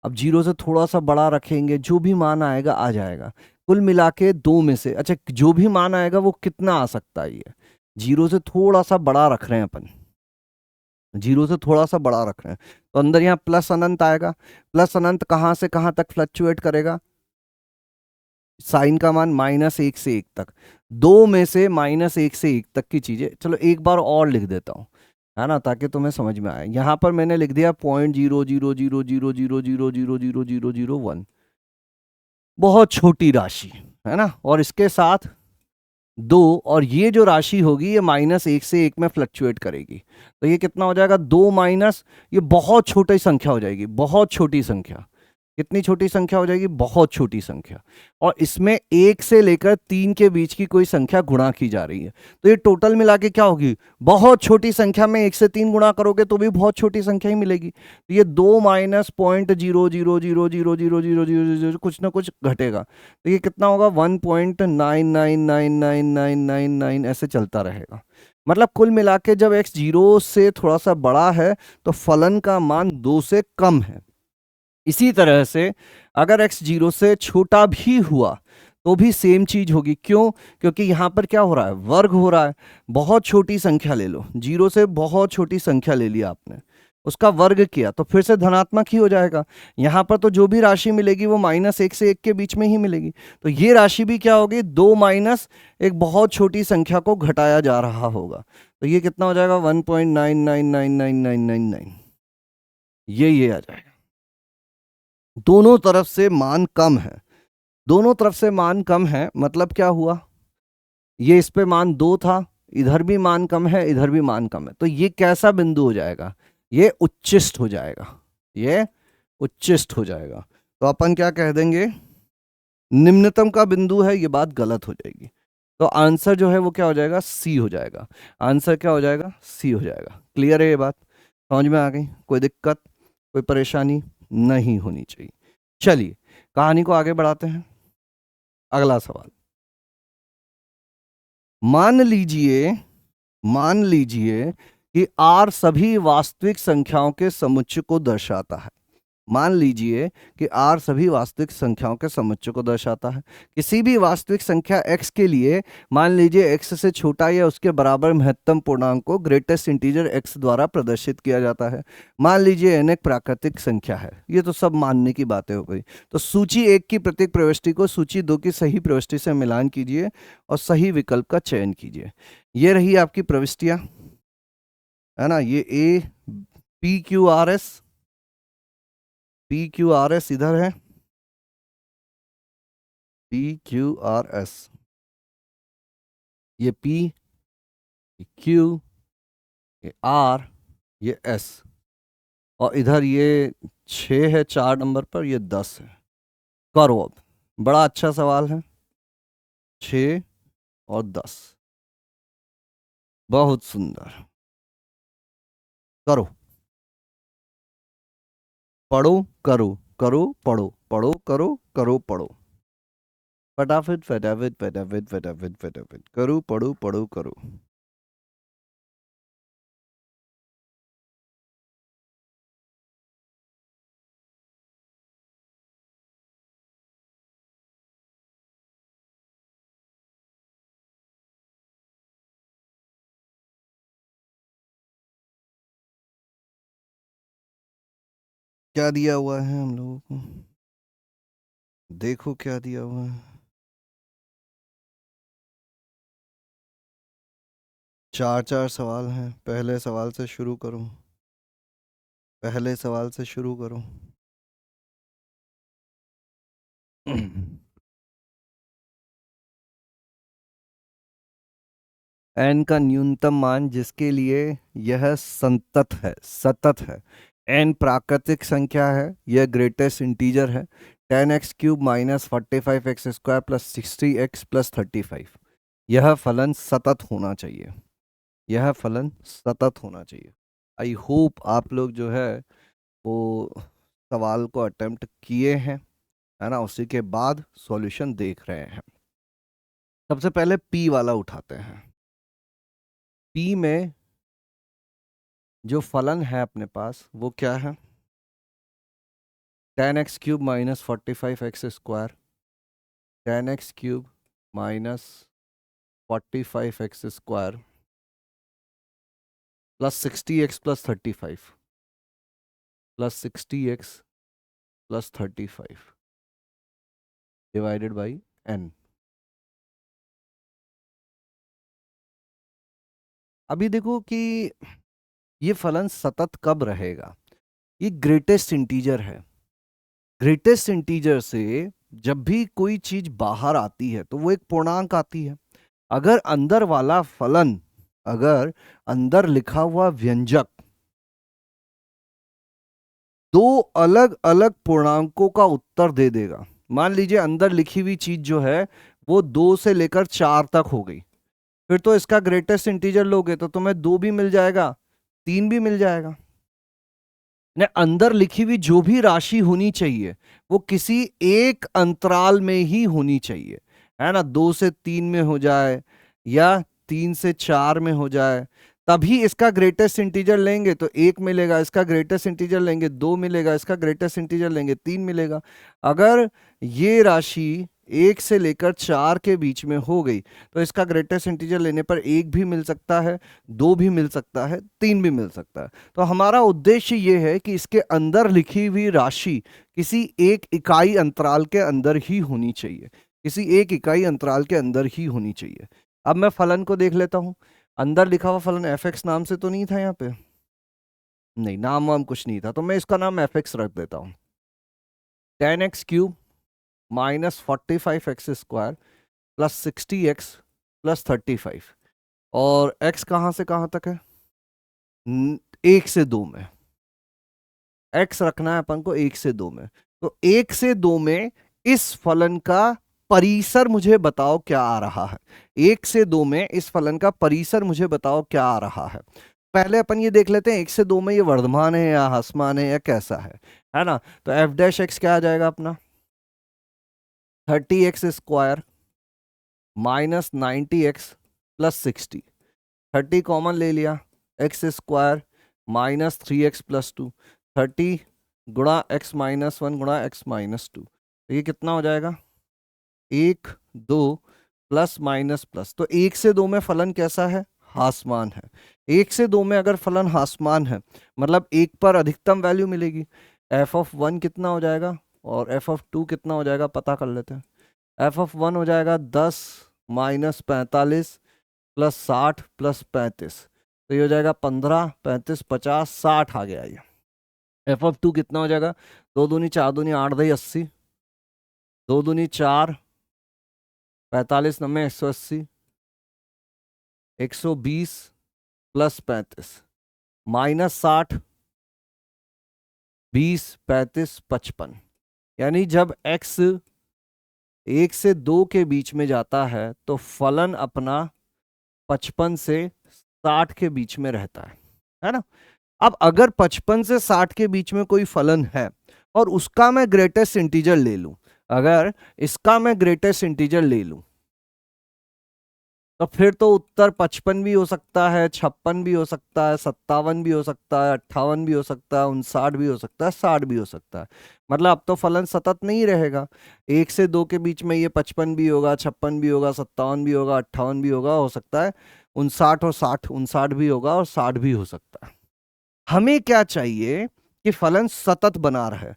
अब जीरो से थोड़ा सा बड़ा रखेंगे, जो भी मान आएगा आ जाएगा। कुल मिला के दो में से, अच्छा जो भी मान आएगा वो कितना आ सकता है, ये जीरो से थोड़ा सा बड़ा रख रहे हैं अपन, जीरो से थोड़ा सा बड़ा रख रहे हैं, तो अंदर यहाँ प्लस अनंत आएगा। प्लस अनंत कहाँ से कहाँ तक फ्लक्चुएट करेगा, साइन का मान -1 से 1 तक, दो में से -1 से 1 तक की चीजें। चलो एक बार और लिख देता हूँ, है ना, ताकि तुम्हें समझ में आए। यहां पर मैंने लिख दिया 0.00000000001, बहुत छोटी राशि, है ना। और इसके साथ दो, और ये जो राशि होगी ये -1 से 1 में फ्लक्चुएट करेगी, तो ये कितना हो जाएगा, दो माइनस, ये बहुत छोटी संख्या हो जाएगी, बहुत छोटी संख्या। कितनी छोटी संख्या हो जाएगी, बहुत छोटी संख्या। और इसमें एक से लेकर 3 के बीच की कोई संख्या गुणा की जा रही है, तो ये टोटल मिला के क्या होगी, बहुत छोटी संख्या में 1 से 3 गुणा करोगे तो भी बहुत छोटी संख्या ही मिलेगी। तो ये 2 माइनस 0.0000000 कुछ ना कुछ घटेगा, तो ये कितना होगा, 1.99999999 ऐसे चलता रहेगा। मतलब कुल मिला के जब x जीरो से थोड़ा सा बड़ा है तो फलन का मान 2 से कम है। इसी तरह से अगर x जीरो से छोटा भी हुआ तो भी सेम चीज होगी। क्यों, क्योंकि यहां पर क्या हो रहा है, वर्ग हो रहा है। बहुत छोटी संख्या ले लो, जीरो से बहुत छोटी संख्या ले लिया आपने, उसका वर्ग किया तो फिर से धनात्मक ही हो जाएगा। यहां पर तो जो भी राशि मिलेगी वो -1 से 1 के बीच में ही मिलेगी, तो ये राशि भी क्या होगी, दो माइनस एक बहुत छोटी संख्या को घटाया जा रहा होगा, तो ये कितना हो जाएगा, 1.999999, ये आ जाएगा। दोनों तरफ से मान कम है, दोनों तरफ से मान कम है, मतलब क्या हुआ, ये इस पे मान 2 था, इधर भी मान कम है, इधर भी मान कम है, तो ये कैसा बिंदु हो जाएगा, ये उच्चिष्ट हो जाएगा, ये उच्चिष्ट हो जाएगा। तो अपन क्या कह देंगे, निम्नतम का बिंदु है, ये बात गलत हो जाएगी। तो आंसर जो है वो क्या हो जाएगा, सी हो जाएगा। आंसर क्या हो जाएगा, सी हो जाएगा। क्लियर है ये बात, समझ में आ गई, कोई दिक्कत कोई परेशानी नहीं होनी चाहिए। चलिए कहानी को आगे बढ़ाते हैं। अगला सवाल, मान लीजिए, मान लीजिए कि R सभी वास्तविक संख्याओं के समुच्चय को दर्शाता है। मान लीजिए कि R सभी वास्तविक संख्याओं के समुच्चय को दर्शाता है। किसी भी वास्तविक संख्या x के लिए मान लीजिए x से छोटा या उसके बराबर महत्तम पूर्णांक को ग्रेटेस्ट इंटीजर x द्वारा प्रदर्शित किया जाता है। मान लीजिए n एक प्राकृतिक संख्या है। ये तो सब मानने की बातें हो गई। तो सूची 1 की प्रत्येक प्रविष्टि को सूची 2 की सही प्रविष्टि से मिलान कीजिए और सही विकल्प का चयन कीजिए। ये रही आपकी प्रविष्टियां, है ना, ये A P Q R S इधर है, PQRS, ये P, ये Q, ये R, ये S, और इधर ये 6 है 4 नंबर पर, ये 10 है। करो अब, बड़ा अच्छा सवाल है, 6 और 10, बहुत सुंदर। करो, पढ़ो, करो, करो, पढ़ो, पढ़ो, करो, करो, पढ़ो, फटाफट फटाफट फटाफट फटाफट फटाफट करो, पढ़ो, पढ़ो, करो। क्या दिया हुआ है हम लोगों को, देखो क्या दिया हुआ है। 4 सवाल हैं, पहले सवाल से शुरू करो, पहले सवाल से शुरू करो। एन का न्यूनतम मान जिसके लिए यह संतत है, सतत है। एन प्राकृतिक संख्या है, यह ग्रेटेस्ट इंटीजर है। 10x³ minus 45x² plus 60x plus 35। यह फलन सतत होना चाहिए, यह फलन सतत होना चाहिए। आई होप आप लोग जो है वो सवाल को अटेम्प्ट किए हैं, है ना, उसी के बाद सॉल्यूशन देख रहे हैं। सबसे पहले पी वाला उठाते हैं। पी में जो फलन है अपने पास वो क्या है, 10x³ minus 45x², 10x³ minus 45x² plus 60x plus 35 plus 60x plus 35 divided by n। अभी देखो कि ये फलन सतत कब रहेगा, ये ग्रेटेस्ट इंटीजर है। ग्रेटेस्ट इंटीजर से जब भी कोई चीज बाहर आती है तो वो एक पूर्णांक आती है। अगर अंदर वाला फलन, अगर अंदर लिखा हुआ व्यंजक दो अलग अलग पूर्णांकों का उत्तर दे देगा, मान लीजिए अंदर लिखी हुई चीज जो है वो 2 से लेकर 4 तक हो गई, फिर तो इसका ग्रेटेस्ट इंटीजर लोगे तो तुम्हें 2 भी मिल जाएगा, 3 भी मिल जाएगा। ने अंदर लिखी हुई जो भी राशि होनी चाहिए वो किसी एक अंतराल में ही होनी चाहिए, है ना। 2 से 3 में हो जाए या 3 से 4 में हो जाए, तभी इसका ग्रेटेस्ट इंटीजर लेंगे तो 1 मिलेगा, इसका ग्रेटेस्ट इंटीजर लेंगे 2 मिलेगा, इसका ग्रेटेस्ट इंटीजर लेंगे 3 मिलेगा। अगर ये राशि 1 से लेकर 4 के बीच में हो गई तो इसका ग्रेटेस्ट इंटीजर लेने पर 1 भी मिल सकता है, 2 भी मिल सकता है, 3 भी मिल सकता है। तो हमारा उद्देश्य ये है कि इसके अंदर लिखी हुई राशि किसी एक इकाई अंतराल के अंदर ही होनी चाहिए, किसी एक इकाई अंतराल के अंदर ही होनी चाहिए। अब मैं फलन को देख लेता हूं। अंदर लिखा हुआ फलन fx नाम से तो नहीं था यहाँ पे, नहीं, नाम वाम कुछ नहीं था, तो मैं इसका नाम fx रख देता हूं। 10x³ minus 45x² plus 60x plus 35। और x कहां से कहां तक है, 1 से 2 में। x रखना है अपन को 1 से 2 में, तो 1 से 2 में इस फलन का परिसर मुझे बताओ क्या आ रहा है। 1 से 2 में इस फलन का परिसर मुझे बताओ क्या आ रहा है। पहले अपन ये देख लेते हैं 1 से 2 में ये वर्धमान है या ह्रासमान है या कैसा है ना। तो f' क्या आ जाएगा अपना, 30x² minus 90x plus 60। 30 common ले लिया, x² माइनस 3x प्लस 2, 30 गुणा x माइनस 1 गुणा x माइनस 2, तो ये कितना हो जाएगा, 1 2 प्लस माइनस प्लस। तो 1 से 2 में फलन कैसा है, ह्रासमान है। 1 से 2 में अगर फलन ह्रासमान है मतलब 1 पर अधिकतम वैल्यू मिलेगी। f(1) कितना हो जाएगा और f(2) कितना हो जाएगा पता कर लेते हैं। f(1) हो जाएगा 10 माइनस 45 प्लस 60 प्लस 35, तो ये हो जाएगा 15 35 50 60 आ गया ये। f(2) कितना हो जाएगा, 2 दूनी 4 दूनी 8 दही 80, 2 दूनी 4 45 9 180, 120 प्लस 35 माइनस 60 20 35 55। यानी जब x 1 से 2 के बीच में जाता है तो फलन अपना 55 से 60 के बीच में रहता है ना। अब अगर 55 से 60 के बीच में कोई फलन है और उसका मैं ग्रेटेस्ट इंटीजर ले लूं, अगर इसका मैं ग्रेटेस्ट इंटीजर ले लूं तो फिर तो उत्तर 55 भी हो सकता है, 56 भी हो सकता है, 57 भी हो सकता है, 58 भी हो सकता है, 59 भी हो सकता है, 60 भी हो सकता है। मतलब अब तो फलन सतत नहीं रहेगा। 1 से 2 के बीच में ये 55 भी होगा, 56 भी होगा, 57 भी होगा, 58 भी होगा, हो सकता है 59 और 60, 59 भी होगा और 60 भी हो सकता है। हमें क्या चाहिए कि फलन सतत बना रहे।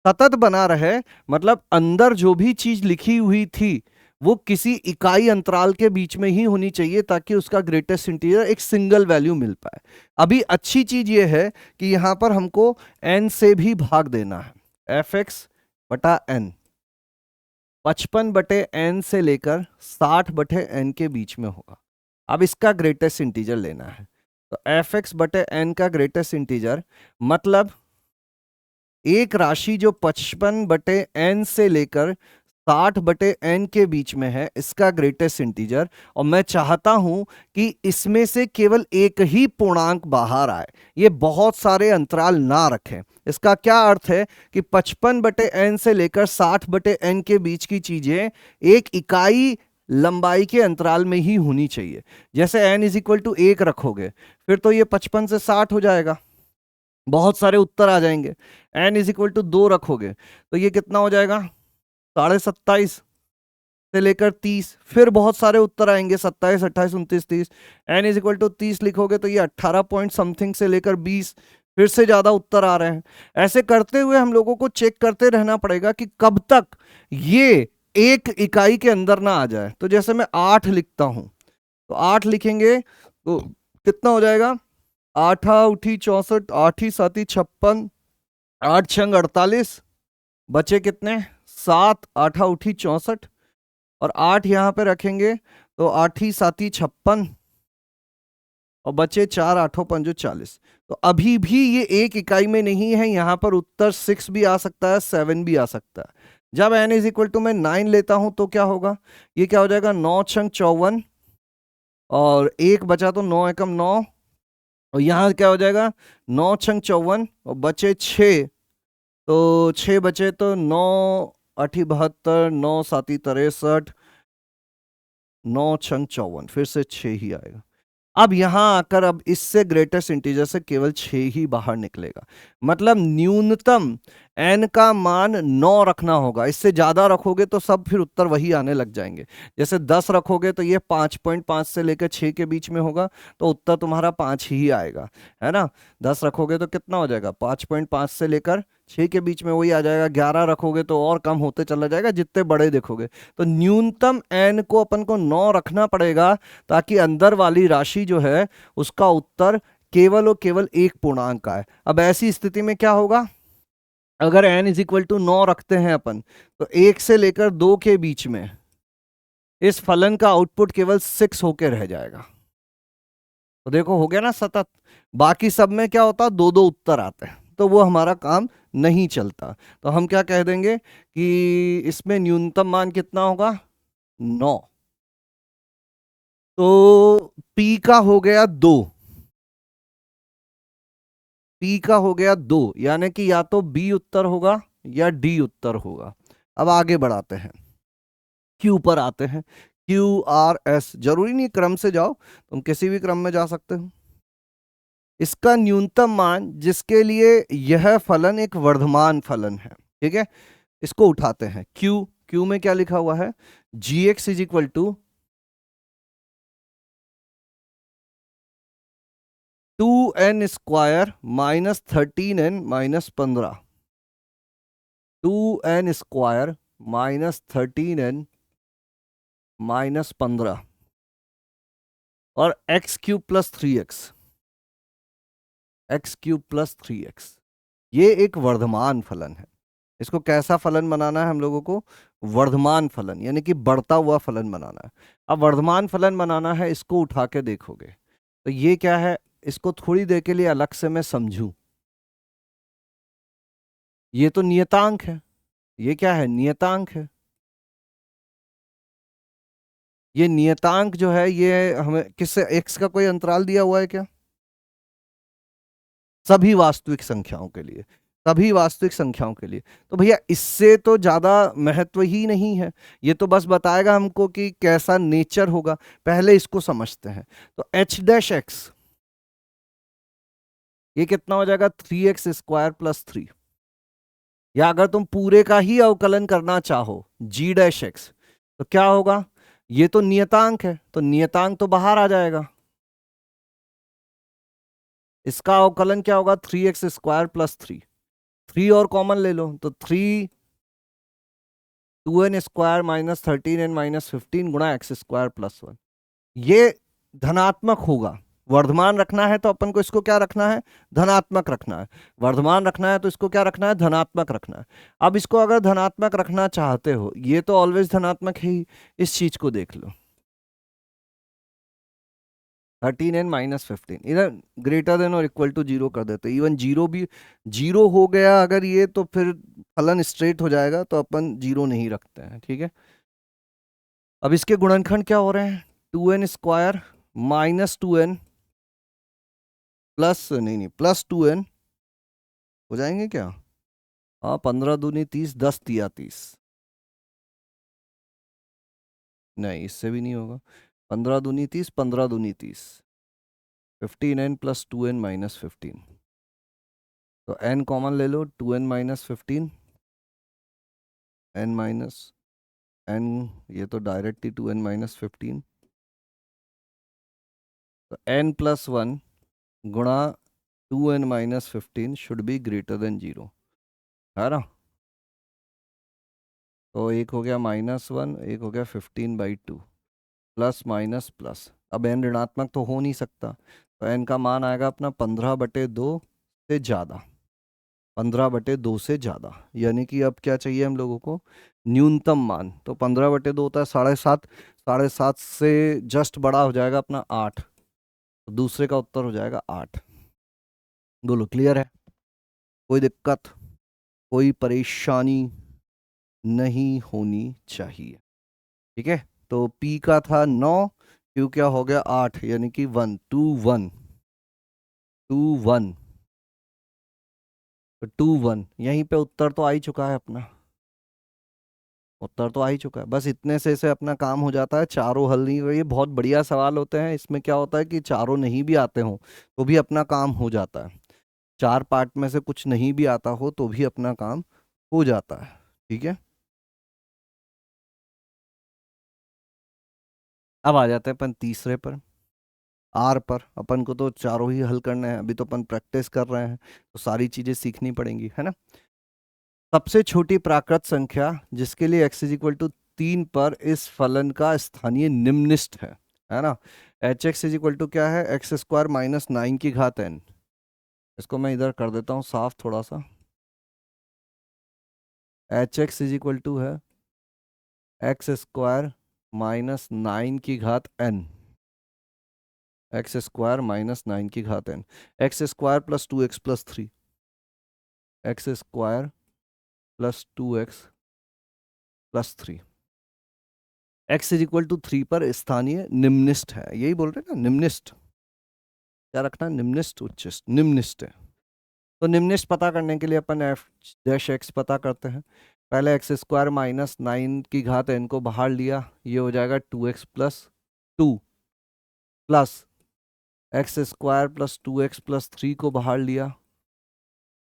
सतत बना रहे मतलब अंदर जो भी चीज लिखी हुई थी वो किसी इकाई अंतराल के बीच में ही होनी चाहिए ताकि उसका ग्रेटेस्ट इंटीजर एक सिंगल वैल्यू मिल पाए। अभी अच्छी चीज ये है कि यहां पर हमको n से भी भाग देना है। fx बटा n 55/n से लेकर 60/n के बीच में होगा। अब इसका ग्रेटेस्ट इंटीजर लेना है तो fx/n का ग्रेटेस्ट इंटीजर मतलब एक राशि जो 55/n से लेकर 60/n के बीच में है इसका ग्रेटेस्ट इंटीजर, और मैं चाहता हूं कि इसमें से केवल एक ही पूर्णांक बाहर आए, ये बहुत सारे अंतराल ना रखें। इसका क्या अर्थ है कि 55/n से लेकर 60/n के बीच की चीजें एक इकाई लंबाई के अंतराल में ही होनी चाहिए। जैसे n इज इक्वल टू 1 रखोगे फिर तो ये 55 से 60 हो जाएगा, बहुत सारे उत्तर आ जाएंगे। n इज इक्वल टू 2 रखोगे तो ये कितना हो जाएगा 27.5 से लेकर 30, फिर बहुत सारे उत्तर आएंगे 27, 28, 29, 30। n इज इक्वल टू 30 लिखोगे तो ये 18 पॉइंट समथिंग से लेकर 20, फिर से ज्यादा उत्तर आ रहे हैं। ऐसे करते हुए हम लोगों को चेक करते रहना पड़ेगा कि कब तक ये एक इकाई के अंदर ना आ जाए। तो जैसे मैं 8 लिखता हूं तो 8 लिखेंगे तो कितना हो जाएगा 8 उठी 64, 8 7 56, 8 छंग 48, बचे कितने 7, 8 उठी 64 और 8 यहां पे रखेंगे तो 8 7 56 और बचे 4, 8 5 40। तो अभी भी ये एक इकाई में नहीं है, यहां पर उत्तर 6 भी आ सकता है, 7 भी आ सकता है। जब n इज इक्वल टू मैं 9 लेता हूं तो क्या होगा, ये क्या हो जाएगा 9 छंग 54 और एक बचा तो 9 एकम 9 और यहां क्या हो जाएगा 9 छंग 54 और बचे 6, तो 6 बचे तो 9 8 72, 9 7 63, 9 छंग 54, फिर से 6 ही आएगा। अब यहां आकर अब इससे ग्रेटेस्ट इंटीजर से केवल 6 ही बाहर निकलेगा, मतलब न्यूनतम n का मान 9 रखना होगा। इससे ज्यादा रखोगे तो सब फिर उत्तर वही आने लग जाएंगे। जैसे 10 रखोगे तो ये 5.5 से लेकर 6 के बीच में होगा तो उत्तर तुम्हारा 5 ही आएगा, है ना। 10 रखोगे तो कितना हो जाएगा 5.5 से लेकर 6 के बीच में वही आ जाएगा। 11 रखोगे तो और कम होते चला जाएगा जितने बड़े देखोगे। तो न्यूनतम n को अपन को 9 रखना पड़ेगा ताकि अंदर वाली राशि जो है उसका उत्तर केवल और केवल एक पूर्णांक आए। अब ऐसी स्थिति में क्या होगा, अगर n इज इक्वल टू 9 रखते हैं अपन तो 1 से लेकर 2 के बीच में इस फलन का आउटपुट केवल 6 होके रह जाएगा। तो देखो हो गया ना सतत। बाकी सब में क्या होता 2-2 उत्तर आते हैं तो वो हमारा काम नहीं चलता। तो हम क्या कह देंगे कि इसमें न्यूनतम मान कितना होगा 9। तो P का हो गया 2, P का हो गया 2, यानी कि या तो B उत्तर होगा या D उत्तर होगा। अब आगे बढ़ाते हैं, Q पर आते हैं। QRS जरूरी नहीं क्रम से जाओ, तुम किसी भी क्रम में जा सकते हो। इसका न्यूनतम मान जिसके लिए यह फलन एक वर्धमान फलन है, ठीक है, इसको उठाते हैं। Q में क्या लिखा हुआ है gx is equal to 2n square minus 13n minus 15, 2n square minus 13n minus 15 और x³ plus 3x, x³ plus 3x। ये एक वर्धमान फलन है। इसको कैसा फलन बनाना है हम लोगों को, वर्धमान फलन यानी कि बढ़ता हुआ फलन बनाना है। अब वर्धमान फलन बनाना है, इसको उठा के देखोगे तो ये क्या है, इसको थोड़ी देर के लिए अलग से मैं समझूं। ये तो नियतांक है, ये क्या है नियतांक है। ये नियतांक जो है ये हमें किससे, x का कोई अंतराल दिया हुआ है क्या, सभी वास्तविक संख्याओं के लिए, सभी वास्तविक संख्याओं के लिए। तो भैया इससे तो ज्यादा महत्व ही नहीं है, ये तो बस बताएगा हमको कि कैसा नेचर होगा। पहले इसको समझते हैं। तो h' ये कितना हो जाएगा 3x स्क्वायर प्लस 3, या अगर तुम पूरे का ही अवकलन करना चाहो g' तो क्या होगा, ये तो नियतांक है तो नियतांक तो बाहर आ जाएगा। इसका अवकलन क्या होगा 3x स्क्वायर प्लस 3, 3 और कॉमन ले लो तो 3 2n square minus 13n minus 15 गुणा एक्स स्क्वायर प्लस 1, ये धनात्मक होगा। वर्धमान रखना है तो अपन को इसको क्या रखना है, धनात्मक रखना है। वर्धमान रखना है तो इसको क्या रखना है, धनात्मक रखना है। अब इसको अगर धनात्मक रखना चाहते हो, ये तो ऑलवेज धनात्मक है ही, इस चीज को देख लो 13n माइनस 15 इधर ग्रेटर देन और इक्वल टू 0 कर देते। इवन जीरो भी जीरो हो गया अगर ये, तो फिर फलन स्ट्रेट हो जाएगा, तो अपन 0 नहीं रखते हैं, ठीक है। अब इसके गुणनखंड क्या हो रहे हैं, 2n square minus 2n plus नहीं प्लस 2n हो जाएंगे क्या, हाँ 15 दूनी 30, 10 तिया 30, नहीं इससे भी नहीं होगा। 15 दूनी 30, 15 दूनी 30, 15n प्लस 2n माइनस 15, तो n कॉमन ले लो, 2n minus 15, n minus n, ये तो डायरेक्ट ही 2n माइनस 15, तो n प्लस 1 गुणा 2n minus 15 should be greater than 0, है ना। तो एक हो गया -1, एक हो गया 15/2, प्लस माइनस प्लस। अब n ऋणात्मक तो हो नहीं सकता, तो n का मान आएगा अपना 15/2 से ज़्यादा, 15/2 से ज़्यादा, यानी कि अब क्या चाहिए हम लोगों को, न्यूनतम मान। तो 15/2 होता है 7.5, 7.5 से जस्ट बड़ा हो जाएगा अपना 8, तो दूसरे का उत्तर हो जाएगा 8। बोलो क्लियर है, कोई दिक्कत, कोई परेशानी नहीं होनी चाहिए, ठीक है। तो P का था 9, Q क्या हो गया 8, यानी कि 1 2 1 2 1, तो 2 1 यहीं पे उत्तर तो आ ही चुका है अपना, उत्तर तो आ ही चुका है। बस इतने से अपना काम हो जाता है, चारों हल नहीं हुए। ये बहुत बढ़िया सवाल होते हैं, इसमें क्या होता है कि चारों नहीं भी आते हों तो भी अपना काम हो जाता है, 4 पार्ट में से कुछ नहीं भी आता हो तो भी अपना काम हो जाता है, ठीक है। अब आ जाते हैं अपन तीसरे पर, आर पर। अपन को तो चारों ही हल करने हैं, अभी तो अपन प्रैक्टिस कर रहे हैं, तो सारी चीजें सीखनी पड़ेंगी, है ना। सबसे छोटी प्राकृत संख्या जिसके लिए x इज इक्वल टू 3 पर इस फलन का स्थानीय निम्निष्ठ है ना। H x is equal to क्या है, एक्स स्क्वायर माइनस 9 की घात n। इसको मैं इधर कर देता हूँ साफ थोड़ा सा, H x is equal to है एक्स स्क्वायर माइनस 9 की घात n, एक्स स्क्वायर माइनस 9 की घात n, x square plus 2x plus 3, x square plus 2x plus 3, x is equal to 3 पर स्थानीय निम्निष्ठ है, यही बोल रहे हैं ना, निम्निष्ठ क्या रखना है, निम्निष्ठ उच्चिष्ठ, निम्निष्ठ है। तो निम्निष्ठ पता करने के लिए अपन एफ डैश एक्स पता करते हैं। पहले एक्स स्क्वायर माइनस 9 की घात n को बाहर लिया, ये हो जाएगा 2x plus 2, plus x square plus 2x plus 3 को बाहर लिया,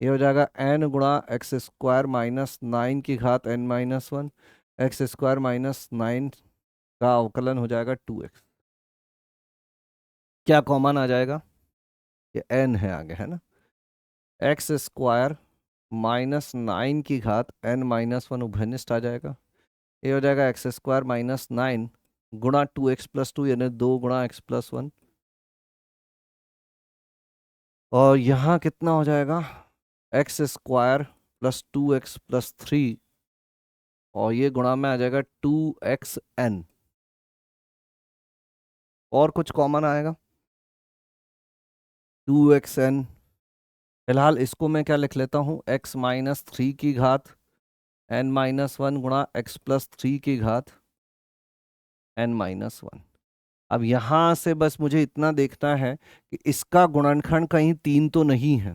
ये हो जाएगा n गुणा एक्स स्क्वायर माइनस 9 की घात n minus 1, x square minus 9 का अवकलन हो जाएगा 2x, क्या कॉमन आ जाएगा, ये n है आगे, है ना। एक्स स्क्वायर माइनस 9 की घात n माइनस 1 उभयनिष्ठ आ जाएगा, ये हो जाएगा एक्स स्क्वायर माइनस 9 गुणा 2x प्लस 2, यानी 2 गुणा x प्लस 1, और यहाँ कितना हो जाएगा, x square plus 2x plus 3, और ये गुणा में आ जाएगा 2xn, और कुछ कॉमन आएगा 2xn। फिलहाल इसको मैं क्या लिख लेता हूँ, x माइनस 3 की घात n माइनस 1 गुणा x प्लस 3 की घात n माइनस 1। अब यहाँ से बस मुझे इतना देखना है कि इसका गुणनखंड कहीं 3 तो नहीं है,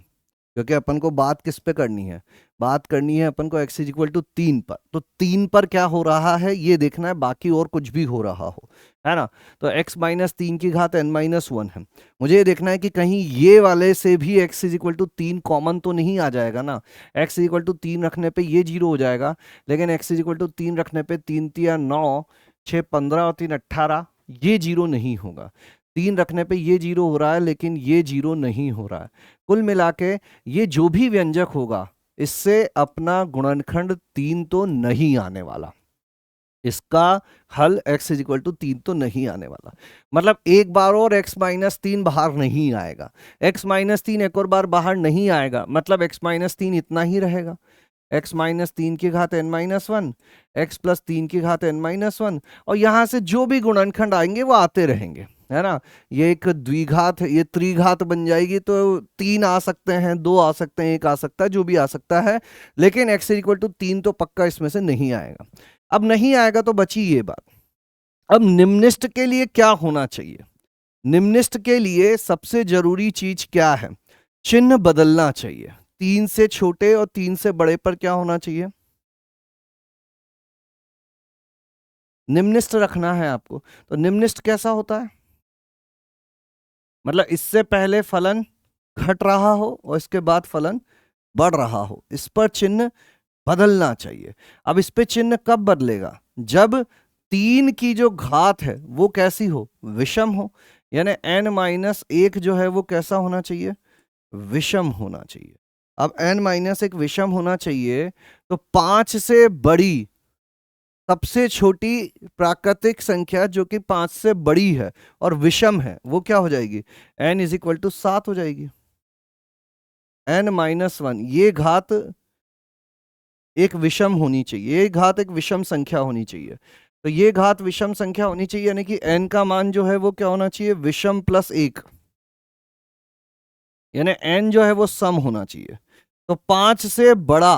क्योंकि अपन को बात किस पे करनी है, बात करनी है अपन को x इज इक्वल टू 3 पर। तो 3 पर क्या हो रहा है ये देखना है, बाकी और कुछ भी हो रहा हो, है ना। तो x माइनस 3 की घात n माइनस 1 है, मुझे ये देखना है कि कहीं ये वाले से भी x is equal to 3 common तो नहीं आ जाएगा ना। x इज इक्वल टू 3 रखने पे ये 0 हो जाएगा, लेकिन x इज इक्वल टू 3 रखने पे 3 तिया 9, 6 15 और 3 18, ये 0 नहीं होगा। 3 रखने पे ये 0 हो रहा है, लेकिन ये 0 नहीं हो रहा है। कुल मिला के ये जो भी व्यंजक होगा इससे अपना गुणनखंड 3 तो नहीं आने वाला, इसका हल x इज इक्वल टू 3 तो नहीं आने वाला। मतलब एक बार और x-3 बाहर नहीं आएगा, x-3 एक और बार बाहर नहीं आएगा, मतलब x-3 इतना ही रहेगा, x-3 की घात n-1, x+3 की घात n-1, और यहां से जो भी गुणनखंड आएंगे वो आते रहेंगे, है ना। ये एक द्विघात, ये त्रिघात बन जाएगी, तो 3 आ सकते हैं, 2 आ सकते हैं, 1 आ सकता है, जो भी आ सकता है, लेकिन x इक्वल टू 3 तो पक्का इसमें से नहीं आएगा। अब नहीं आएगा तो बची ये बात। अब निम्निष्ट के लिए क्या होना चाहिए? निम्निष्ट के लिए सबसे जरूरी चीज क्या है? चिन्ह बदलना चाहिए। 3 से छोटे और 3 से बड़े पर क्या होना चाहिए? निम्निष्ट रखना है आपको। तो निम्निष्ट कैसा होता है? मतलब इससे पहले फलन घट रहा हो और इसके बाद फलन बढ़ रहा हो, इस पर चिन्ह बदलना चाहिए। अब इस पे चिन्ह कब बदलेगा? जब 3 की जो घात है वो कैसी हो? विषम हो। यानी n-1 जो है वो कैसा होना चाहिए? विषम होना चाहिए। अब n-1 विषम होना चाहिए, तो 5 से बड़ी सबसे छोटी प्राकृतिक संख्या जो कि 5 से बड़ी है और विषम है, वो क्या हो जाएगी? n इज इक्वल टू 7 हो जाएगी। n-1 ये घात एक विषम होनी चाहिए, ये घात एक विषम संख्या होनी चाहिए। तो ये घात विषम संख्या होनी चाहिए, यानी कि n का मान जो है वो क्या होना चाहिए? विषम प्लस 1, यानी n जो है वो सम होना चाहिए। तो 5 से बड़ा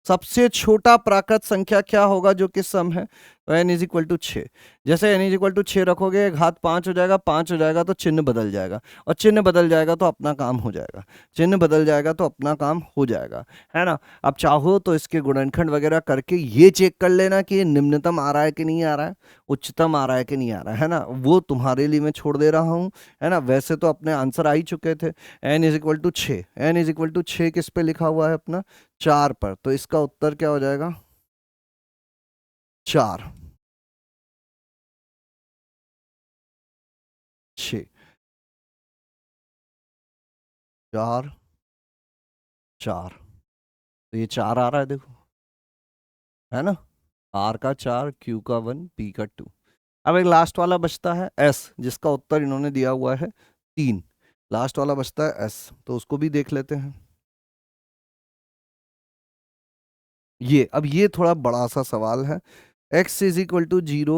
सबसे छोटा प्राकृत संख्या क्या होगा जो कि सम है? तो n इज इक्वल टू 6। जैसे n इज इक्वल टू 6 रखोगे, घात 5 हो जाएगा, 5 हो जाएगा तो चिन्ह बदल जाएगा, और चिन्ह बदल जाएगा तो अपना काम हो जाएगा, चिन्ह बदल जाएगा तो अपना काम हो जाएगा, है ना। अब चाहो तो इसके गुणनखंड वगैरह करके ये चेक कर लेना कि ये निम्नतम आ रहा है कि नहीं आ रहा है, उच्चतम आ रहा है कि नहीं आ रहा है ना, वो तुम्हारे लिए मैं छोड़ दे रहा हूँ, है ना। वैसे तो अपने आंसर आ ही चुके थे। n is equal to 6, n is equal to 6 किस पे लिखा हुआ है? अपना 4 पर। तो इसका उत्तर क्या हो जाएगा? 4, 6, 4, 4। तो ये 4 आ रहा है, देखो, है ना। R का 4, Q का 1, P का 2। अब एक लास्ट वाला बचता है S, जिसका उत्तर इन्होंने दिया हुआ है 3। लास्ट वाला बचता है S, तो उसको भी देख लेते हैं। ये अब ये थोड़ा बड़ा सा सवाल है। x is equal to 0,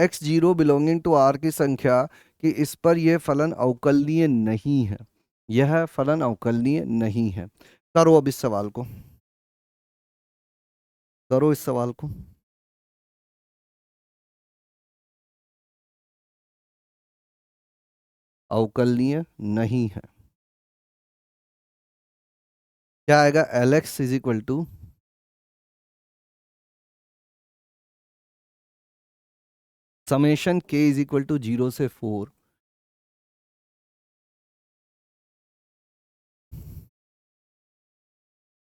x0 belonging to r की संख्या कि इस पर यह फलन अवकलनीय नहीं है, यह फलन अवकलनीय नहीं है। करो अब इस सवाल को, करो इस सवाल को। अवकलनीय नहीं है। क्या आएगा? lx is equal to summation k is equal to 0 से 4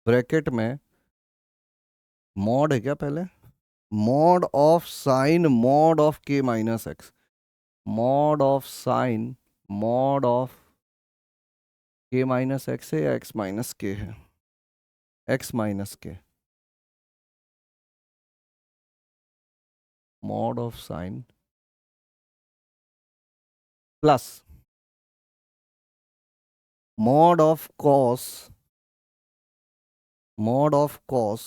ब्रैकेट में मॉड है क्या पहले? Mod of sine mod of k minus x, mod of sine mod of k minus x है या x माइनस के है? x minus k, mod of sine plus mod of cos, mod of cos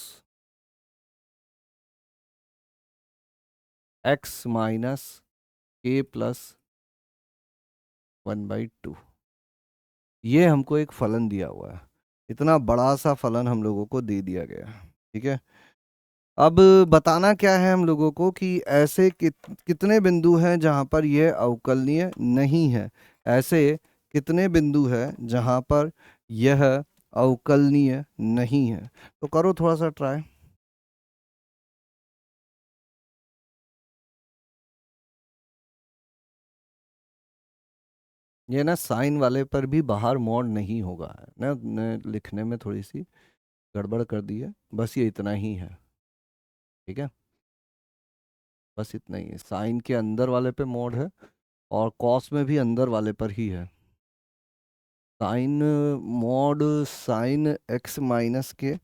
x minus k plus 1/2। ये हमको एक फलन दिया हुआ है, इतना बड़ा सा फलन हम लोगों को दे दिया गया है, ठीक है। अब बताना क्या है हम लोगों को कि ऐसे कितने बिंदु हैं जहां पर यह अवकलनीय नहीं है, ऐसे कितने बिंदु हैं जहां पर यह अवकलनीय नहीं है। तो करो थोड़ा सा ट्राई। ये ना साइन वाले पर भी बाहर मोड नहीं होगा, है ना, ने लिखने में थोड़ी सी गड़बड़ कर दी है, बस ये इतना ही है, ठीक है। बस इतना ही है, साइन के अंदर वाले पे मोड है और कॉस में भी अंदर वाले पर ही है। Sine mod sine x minus k,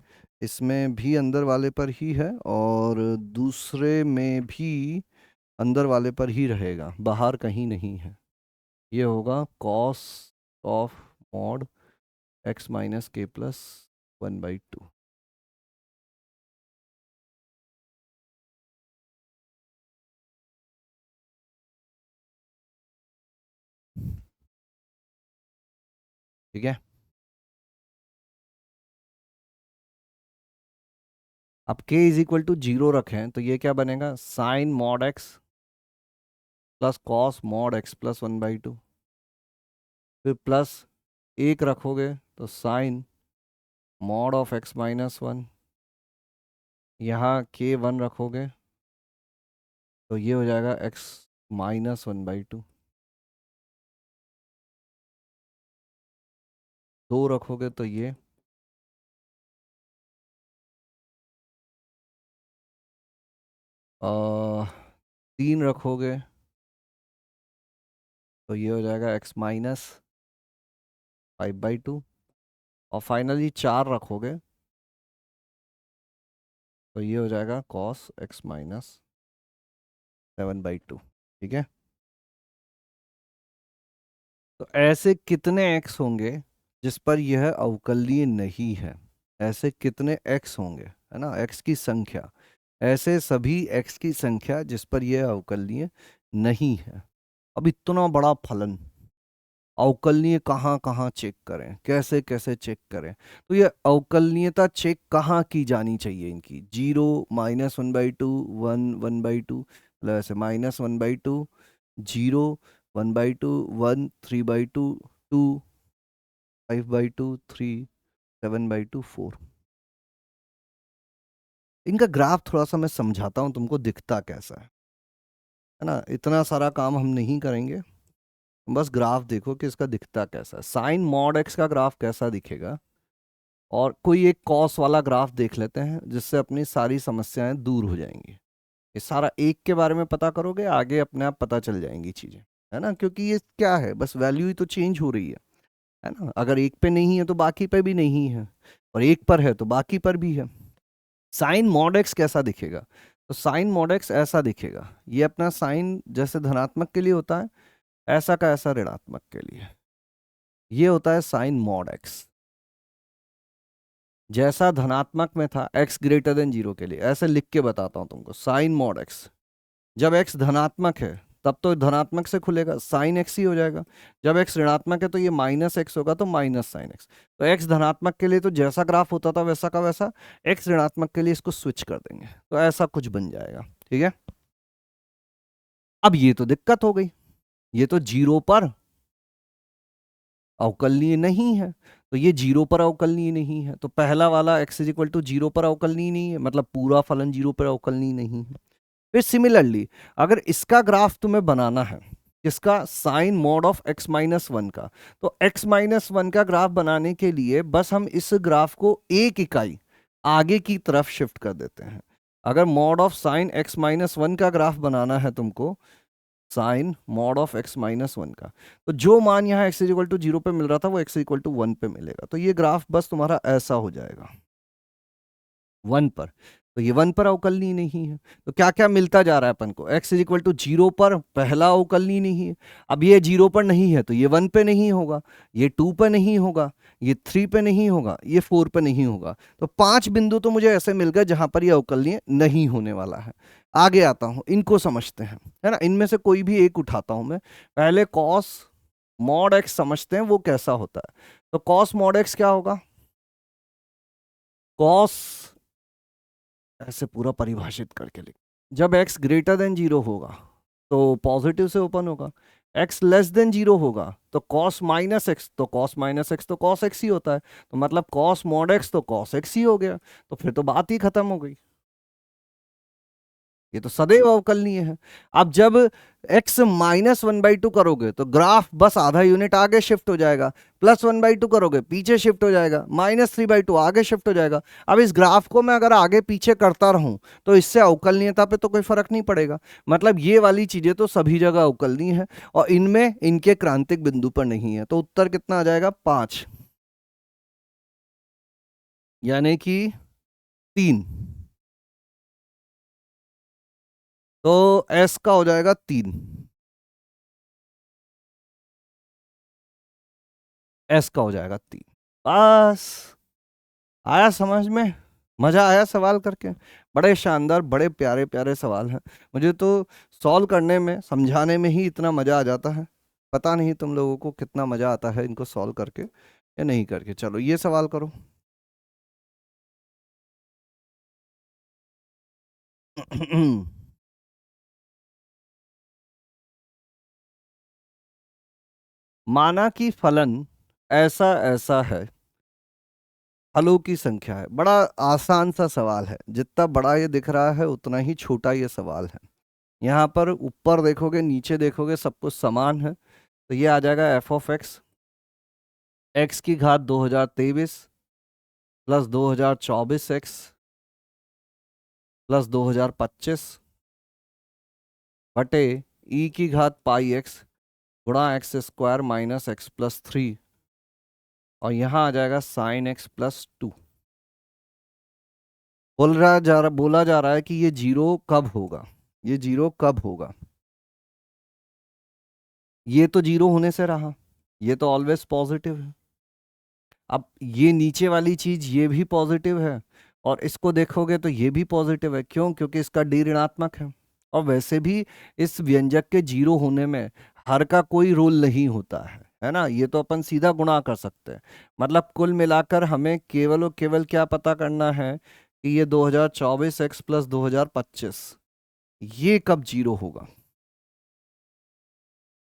इसमें भी अंदर वाले पर ही है और दूसरे में भी अंदर वाले पर ही रहेगा, बाहर कहीं नहीं है। ये होगा cos of mod x minus k plus 1/2। ठीक है, अब k इज इक्वल टू 0 रखें तो ये क्या बनेगा, sine mod x plus cos mod x plus 1/2। फिर प्लस 1 रखोगे तो sine mod of x minus 1। यहाँ k 1 रखोगे तो ये हो जाएगा x माइनस 1/2। 2 रखोगे तो ये 3 रखोगे तो ये हो जाएगा x माइनस 5/2। और फाइनली 4 रखोगे तो ये हो जाएगा कॉस x माइनस 7/2। ठीक है, तो ऐसे कितने x होंगे जिस पर यह अवकलनीय नहीं है? ऐसे कितने x होंगे, है ना, x की संख्या, ऐसे सभी x की संख्या जिस पर यह अवकलनीय नहीं है। अब इतना बड़ा फलन, अवकलनीय कहाँ कहाँ चेक करें, कैसे कैसे चेक करें? तो ये अवकलनीयता चेक कहाँ की जानी चाहिए इनकी? 0, -1/2, 1, 1/2, मतलब ऐसे -1/2, 0, 1/2, 1, 3/2, 2, 5/2, 3, 7/2, 4। इनका ग्राफ थोड़ा सा मैं समझाता हूँ तुमको, दिखता कैसा है ना। इतना सारा काम हम नहीं करेंगे, बस ग्राफ देखो कि इसका दिखता कैसा है। साइन मॉड एक्स का ग्राफ कैसा दिखेगा, और कोई एक कॉस वाला ग्राफ देख लेते हैं जिससे अपनी सारी समस्याएं दूर हो जाएंगी। ये सारा एक के बारे में पता करोगे, आगे अपने आप पता चल जाएंगी चीजें, है ना, क्योंकि ये क्या है, बस वैल्यू ही तो चेंज हो रही है ना। अगर एक पे नहीं है तो बाकी पे भी नहीं है, और एक पर है तो बाकी पर भी है। साइन मॉड एक्स कैसा दिखेगा? तो साइन मॉड एक्स ऐसा दिखेगा, ये अपना साइन जैसे धनात्मक के लिए होता है, ऐसा का ऐसा ऋणात्मक के लिए। ये होता है साइन मॉड एक्स, जैसा धनात्मक में था x ग्रेटर देन 0 के लिए। ऐसे लिख के बताता हूं तुमको, साइन मॉड x, जब x धनात्मक है तब तो धनात्मक से खुलेगा, साइन एक्स ही हो जाएगा। जब x ऋणात्मक है तो ये माइनस एक्स होगा, तो माइनस साइन एक्स। तो x धनात्मक के लिए तो जैसा ग्राफ होता था वैसा का वैसा, x ऋणात्मक के लिए इसको स्विच कर देंगे तो ऐसा कुछ बन जाएगा। ठीक है, अब ये तो दिक्कत हो गई, ये तो 0 पर अवकलनीय नहीं है, तो ये 0 पर अवकलनीय नहीं है, तो पहला वाला x इज इक्वल टू 0 पर अवकलनीय नहीं है, मतलब पूरा फलन 0 पर अवकलनीय नहीं है। फिर सिमिलरली अगर इसका ग्राफ तुम्हें बनाना है, किसका, sine mod of x minus 1 का, तो x माइनस 1 का ग्राफ बनाने के लिए बस हम इस ग्राफ को एक इकाई आगे की तरफ शिफ्ट कर देते हैं। अगर mod of sine x minus 1 का ग्राफ बनाना है तुमको, sine mod of x minus 1 का, तो जो मान यहाँ x इक्वल टू 0 पे मिल रहा था वो x इक्वल टू 1 पे मिलेगा। तो ये ग्राफ बस तुम्हारा ऐसा हो जाएगा 1 पर। तो ये 1 पर अवकलनीय नहीं है, तो क्या क्या मिलता जा रहा है अपन को, x इज इक्वल टू 0 पर पहला अवकलनीय नहीं है। अब ये 0 पर नहीं है तो ये 1 पे नहीं होगा, ये 2 पे नहीं होगा, ये 3 पे नहीं होगा, ये 4 पे नहीं होगा। तो 5 बिंदु तो मुझे ऐसे मिल गए जहां पर ये अवकलनीय नहीं होने वाला है। आगे आता हूं, इनको समझते हैं, है ना। इनमें से कोई भी एक उठाता हूं मैं। पहले कॉस मॉड एक्स समझते हैं वो कैसा होता है। तो कॉस मॉड एक्स क्या होगा, कॉस ऐसे पूरा परिभाषित करके लिख, जब x ग्रेटर देन 0 होगा तो पॉजिटिव से ओपन होगा, x लेस देन 0 होगा तो cos माइनस एक्स, तो cos माइनस एक्स तो cos x ही होता है, तो मतलब cos मॉड x तो cos x ही हो गया, तो फिर तो बात ही खत्म हो गई। ये तो सदैव अवकलनीय है। अब जब x -1/2 करोगे तो ग्राफ बस आधा यूनिट आगे शिफ्ट हो जाएगा, +1/2 करोगे पीछे शिफ्ट हो जाएगा, -3/2 आगे शिफ्ट हो जाएगा। अब इस ग्राफ को मैं अगर आगे पीछे करता रहूं तो इससे अवकलनीयता पे तो कोई फर्क नहीं पड़ेगा। मतलब ये वाली चीजें तो सभी जगह अवकलनीय है और इनमें इनके क्रांतिक बिंदु पर नहीं है। तो उत्तर कितना आ जाएगा? 5, यानी कि 3। तो s का हो जाएगा 3, s का हो जाएगा 3। बस आया समझ में? मजा आया सवाल करके? बड़े शानदार, बड़े प्यारे प्यारे सवाल हैं। मुझे तो सॉल्व करने में, समझाने में ही इतना मजा आ जाता है। पता नहीं तुम लोगों को कितना मजा आता है इनको सॉल्व करके या नहीं करके। चलो ये सवाल करो। माना कि फलन ऐसा ऐसा है, हलों की संख्या है। बड़ा आसान सा सवाल है, जितना बड़ा ये दिख रहा है उतना ही छोटा ये सवाल है। यहाँ पर ऊपर देखोगे नीचे देखोगे सब कुछ समान है। तो ये आ जाएगा f(x), x की घात 2023 प्लस 2024x प्लस 2025 बटे e की घात पाई x गुणा x² माइनस x+3, और यहाँ आ जाएगा sin x+2। बोला जा रहा है कि ये जीरो कब होगा, ये जीरो कब होगा। ये तो जीरो होने से रहा, ये तो ऑलवेज पॉजिटिव है। अब ये नीचे वाली चीज ये भी पॉजिटिव है और इसको देखोगे तो ये भी पॉजिटिव है। क्यों? क्योंकि इसका डी ऋणात्मक है। और वैसे भी इस व्यंजक के जीरो होने में हर का कोई रोल नहीं होता है ना। ये तो अपन सीधा गुणा कर सकते हैं। मतलब कुल मिलाकर हमें केवल और केवल क्या पता करना है कि ये 2024x प्लस 2025 ये कब जीरो होगा,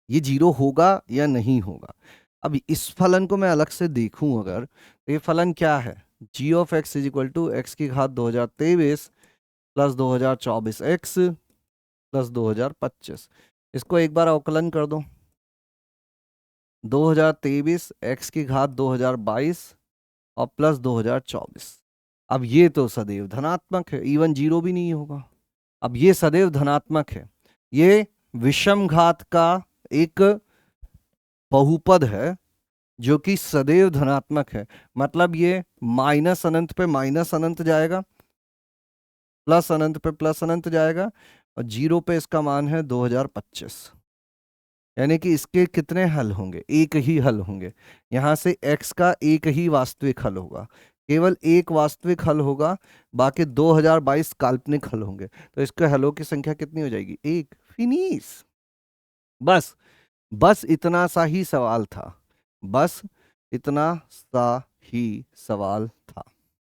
ये जीरो होगा या नहीं होगा। अब इस फलन को मैं अलग से देखूं अगर, तो ये फलन क्या है? g(x) = x की घात 2023 प्लस 2024x प्लस 2025। इसको एक बार अवकलन कर दो। 2023 x की घात 2022 और प्लस 2024। अब ये तो सदैव धनात्मक है, इवन जीरो भी नहीं होगा। अब ये सदैव धनात्मक है, ये विषम घात का एक बहुपद है जो कि सदैव धनात्मक है। मतलब ये माइनस अनंत पे माइनस अनंत जाएगा, प्लस अनंत पे प्लस अनंत जाएगा, और जीरो पे इसका मान है 2025। यानी कि इसके कितने हल होंगे? एक ही हल होंगे। यहां से x का एक ही वास्तविक हल होगा, केवल एक वास्तविक हल होगा, बाकी 2022 काल्पनिक हल होंगे। तो इसके हलों की संख्या कितनी हो जाएगी? एक। फिनिश। बस, बस इतना सा ही सवाल था, बस इतना सा ही सवाल था।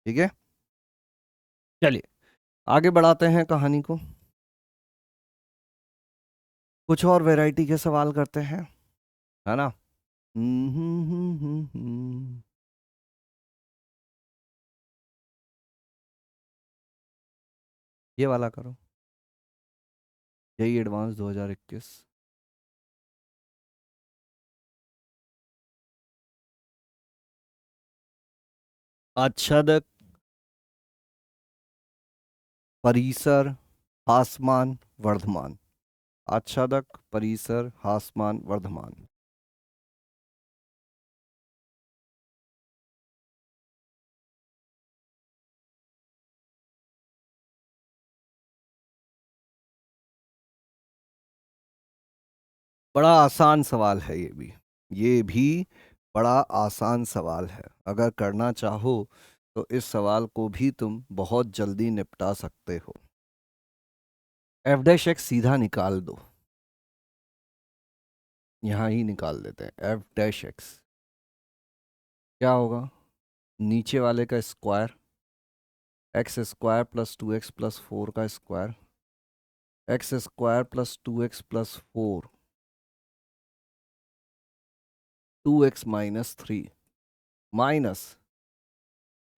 ठीक है, चलिए आगे बढ़ाते हैं कहानी को। कुछ और वैरायटी के सवाल करते हैं, है ना। ये वाला करो, यही एडवांस 2021। आच्छादक परिसर हासमान वर्धमान, आच्छादक परिसर हासमान वर्धमान। बड़ा आसान सवाल है ये भी, ये भी बड़ा आसान सवाल है। अगर करना चाहो तो इस सवाल को भी तुम बहुत जल्दी निपटा सकते हो। f' सीधा निकाल दो, यहां ही निकाल देते हैं। f', क्या होगा? नीचे वाले का square, x² plus 2x plus 4 का square, x² plus 2x plus 4, 2x minus 3 minus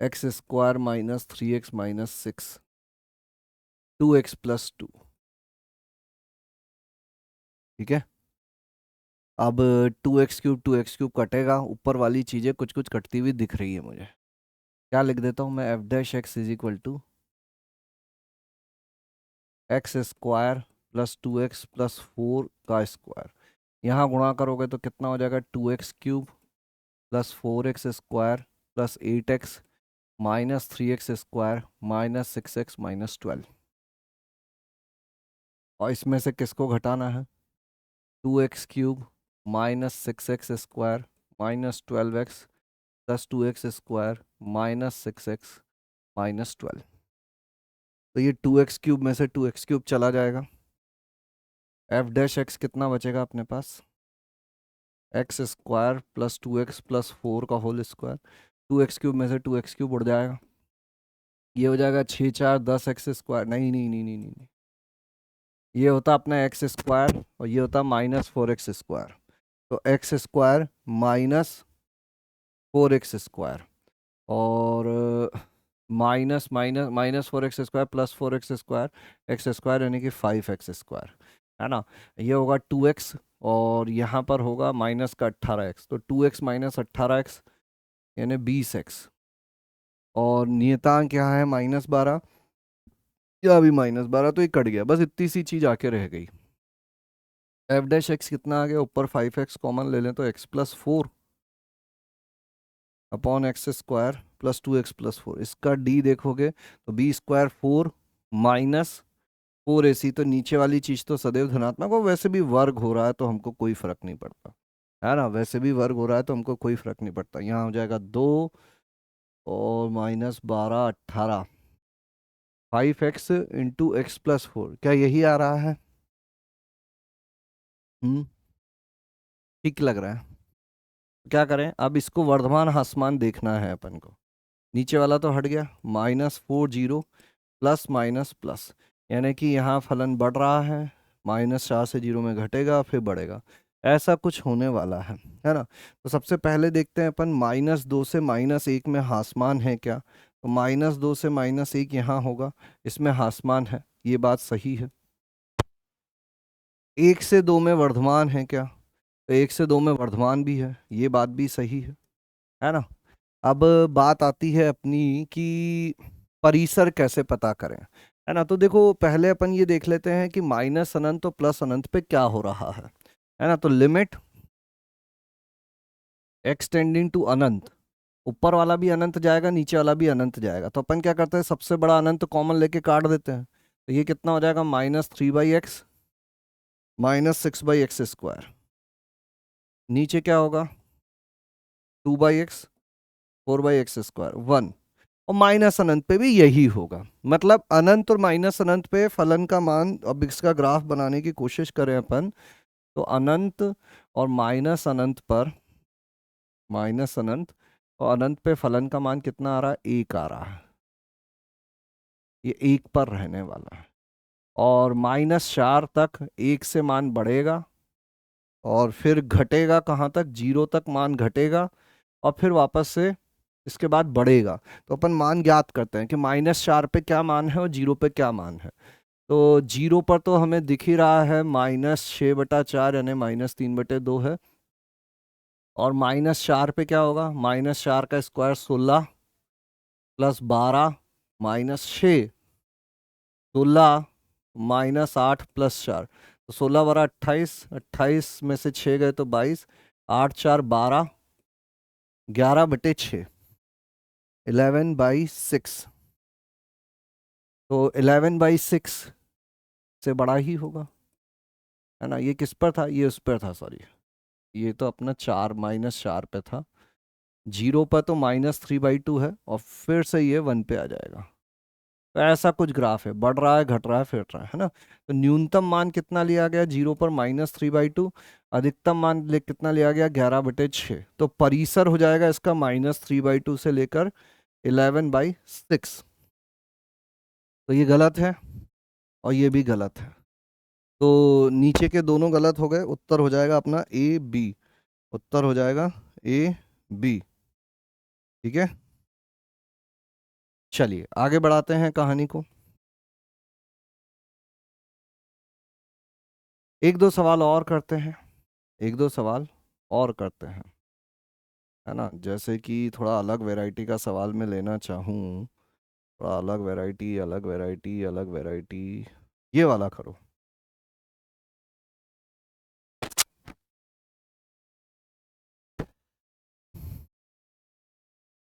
x² minus 3x minus 6, 2x plus 2। ठीक है, अब 2x क्यूब कटेगा, ऊपर वाली चीज़ें कुछ कुछ कटती हुई दिख रही है मुझे। क्या लिख देता हूँ मैं, f dash x is equal to x square plus 2x plus 4 का स्क्वायर। यहाँ गुणा करोगे तो कितना हो जाएगा, 2x cube plus 4x square plus 8x minus 3x square minus 6x minus 12। और इसमें से किसको घटाना है, 2x cube minus 6x square minus 12x plus 2x square minus 6x minus 12। तो ये 2x क्यूब में से 2x क्यूब चला जाएगा। एफ डैश एक्स कितना बचेगा अपने पास, X square plus 2x plus 4 का होल स्क्वायर। 2x क्यूब में से 2x क्यूब उड़ जाएगा, ये हो जाएगा 6 4 10 एक्स स्क्वायर। नहीं नहीं नहीं नहीं नहीं, ये होता अपना एक्स स्क्वायर और ये होता -4x स्क्वायर। तो X square minus 4x square और minus minus minus 4x square plus 4x square, X square यानी कि 5x स्क्वायर, है ना। ये होगा 2x और यहाँ पर होगा माइनस का 18x, तो 2x माइनस 18x यानी 20x। और नियतांक यहाँ है -12, या भी -12, तो ये कट गया, बस इतनी सी चीज आके रह गई। एफ डैश एक्स कितना आ गया, ऊपर 5x कॉमन ले लें तो x plus 4 upon x square plus 2x plus 4। इसका d देखोगे तो b² 4 माइनस 4ac, तो नीचे वाली चीज तो सदैव धनात्मक हो, वैसे भी वर्ग हो रहा है तो हमको कोई फर्क नहीं पड़ता, है ना। वैसे भी वर्ग हो रहा है तो हमको कोई फर्क नहीं पड़ता। यहाँ हो जाएगा 2 और -12 18, 5x इंटू एक्स प्लस 4, क्या यही आ रहा है? ठीक लग रहा है। क्या करें, अब इसको वर्धमान ह्रासमान देखना है अपन को। नीचे वाला तो हट गया, -4 0 प्लस माइनस प्लस, यानी कि यहाँ फलन बढ़ रहा है, -4 से 0 में घटेगा फिर बढ़ेगा, ऐसा कुछ होने वाला है ना। तो सबसे पहले देखते हैं अपन, -2 से -1 में ह्रासमान है क्या, तो -2 से -1 यहाँ होगा, इसमें ह्रासमान है, ये बात सही है। 1 से 2 में वर्धमान है क्या, तो 1 से 2 में वर्धमान भी है, ये बात भी सही है ना। अब बात आती है अपनी कि परिसर कैसे पता करें, है ना। तो देखो पहले अपन ये देख लेते हैं कि माइनस अनंत और प्लस अनंत पे क्या हो रहा है ना। तो लिमिट एक्स टेंडिंग टू अनंत, ऊपर वाला भी अनंत जाएगा नीचे वाला भी अनंत जाएगा, तो अपन क्या करते हैं, सबसे बड़ा अनंत कॉमन लेके काट देते हैं। तो ये कितना हो जाएगा, -3/x -6/x स्क्वायर। नीचे क्या होगा, 2/x 4/x स्क्वायर 1। और माइनस अनंत पे भी यही होगा, मतलब अनंत और माइनस अनंत पे फलन का मान, अब इसका ग्राफ बनाने की कोशिश करें अपन, तो अनंत और माइनस अनंत और अनंत पे फलन का मान कितना आ रहा है, 1 आ रहा है, ये 1 पर रहने वाला है। और -4 तक 1 से मान बढ़ेगा और फिर घटेगा कहाँ तक, 0 तक मान घटेगा और फिर वापस से इसके बाद बढ़ेगा। तो अपन मान ज्ञात करते हैं कि -4 पे क्या मान है और 0 पे क्या मान है। तो 0 पर तो हमें दिख ही रहा है -6/4 यानी -3/2 है। और -4 पे क्या होगा, -4 का स्क्वायर 16 प्लस 12 -6, 16 -8 प्लस 4, तो 16 × 28, 28 में से 6 गए तो 22, 8 4 12, 11/6, 11/6। तो 11/6 से बड़ा ही होगा, है ना। ये किस पर था, ये उस पर था, सॉरी, ये तो अपना 4 -4 पे था। 0 पर तो -3/2 है और फिर से ये 1 पे आ जाएगा। तो ऐसा कुछ ग्राफ है, बढ़ रहा है घट रहा है फिर रहा है ना। तो न्यूनतम मान कितना लिया गया 0 पर, -3/2, अधिकतम मान कितना लिया गया, 11/6। तो परिसर हो जाएगा इसका -3/2 से लेकर 11/6। तो ये गलत है और ये भी गलत है, तो नीचे के दोनों गलत हो गए, उत्तर हो जाएगा अपना A B, उत्तर हो जाएगा A B। ठीक है, चलिए आगे बढ़ाते हैं कहानी को। एक दो सवाल और करते हैं, एक दो सवाल और करते हैं, है ना। जैसे कि थोड़ा अलग वैरायटी का सवाल मैं लेना चाहूँ, थोड़ा अलग वैरायटी, अलग वैरायटी, अलग वैरायटी, ये वाला करो।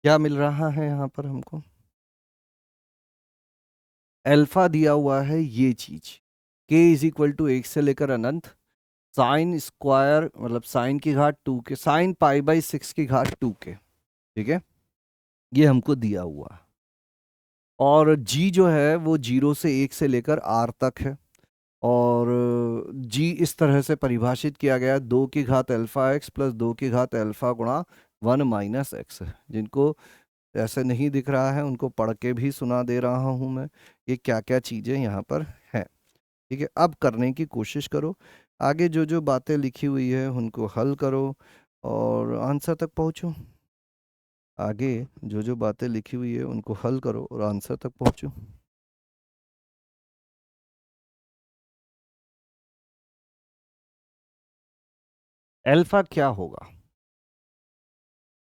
क्या मिल रहा है यहाँ पर हमको? अल्फा दिया हुआ है ये चीज, k इज इक्वल टू एक से लेकर अनंत, साइन स्क्वायर मतलब साइन की घात 2k, साइन पाई बाई 6 की घात 2k, ठीक है, ये हमको दिया हुआ है। और g जो है वो 0 से 1 से लेकर r तक है, और g इस तरह से परिभाषित किया गया है, 2 की घात अल्फा x प्लस 2 की घात अल्फा गुणा 1 माइनस एक्स। जिनको ऐसे नहीं दिख रहा है उनको पढ़ के भी सुना दे रहा हूँ मैं, ये क्या क्या चीज़ें यहाँ पर हैं, ठीक है। अब करने की कोशिश करो, आगे जो जो बातें लिखी हुई है उनको हल करो और आंसर तक पहुँचो। आगे जो जो बातें लिखी हुई है उनको हल करो और आंसर तक पहुँचो। अल्फा क्या होगा?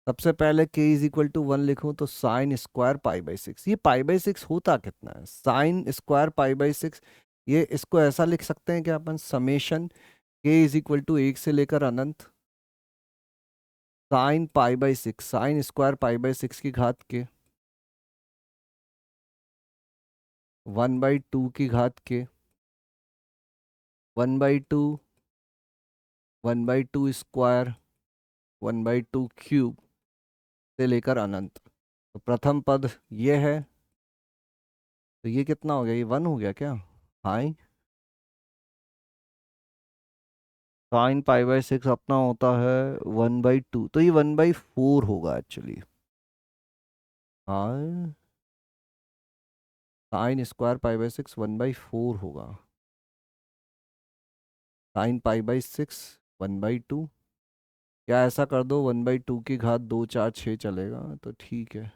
सबसे पहले k इज इक्वल टू 1 लिखूं तो साइन स्क्वायर पाई बाई 6, ये पाई बाई 6 होता कितना है? साइन स्क्वायर पाई बाई 6, ये इसको ऐसा लिख सकते हैं कि अपन summation k is equal to 1 से लेकर अनंत sine pi by 6, sine square pi by 6 की घात के 1/2 की घात के 1/2, 1/2 स्क्वायर, 1/2 क्यूब से लेकर अनंत। तो प्रथम पद ये है, तो ये कितना हो गया? ये 1 हो गया क्या? हाँ, साइन पाई बाई 6 अपना होता है 1/2, तो ये 1/4 होगा एक्चुअली। हाँ, साइन स्क्वायर पाई बाई 6 1/4 होगा, साइन पाई बाई 6 1/2, क्या ऐसा कर दो 1/2 की घात 2 4 6 चलेगा तो ठीक है।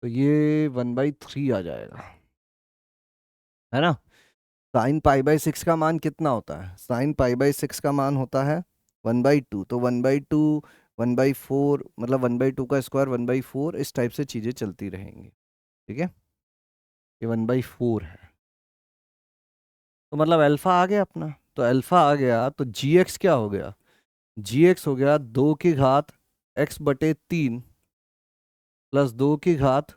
तो ये 1/3 आ जाएगा, है ना। साइन पाई बाई 6 का मान कितना होता है? साइन पाई बाई 6 का मान होता है 1/2, तो 1/2 1/4 मतलब 1/2 का स्क्वायर 1/4, इस टाइप से चीज़ें चलती रहेंगी, ठीक है। ये 1/4 है, तो मतलब अल्फा आ गया अपना। तो अल्फा आ गया तो जी एक्स क्या हो गया? जी एक्स हो गया 2 की घात x/3 प्लस 2 की घात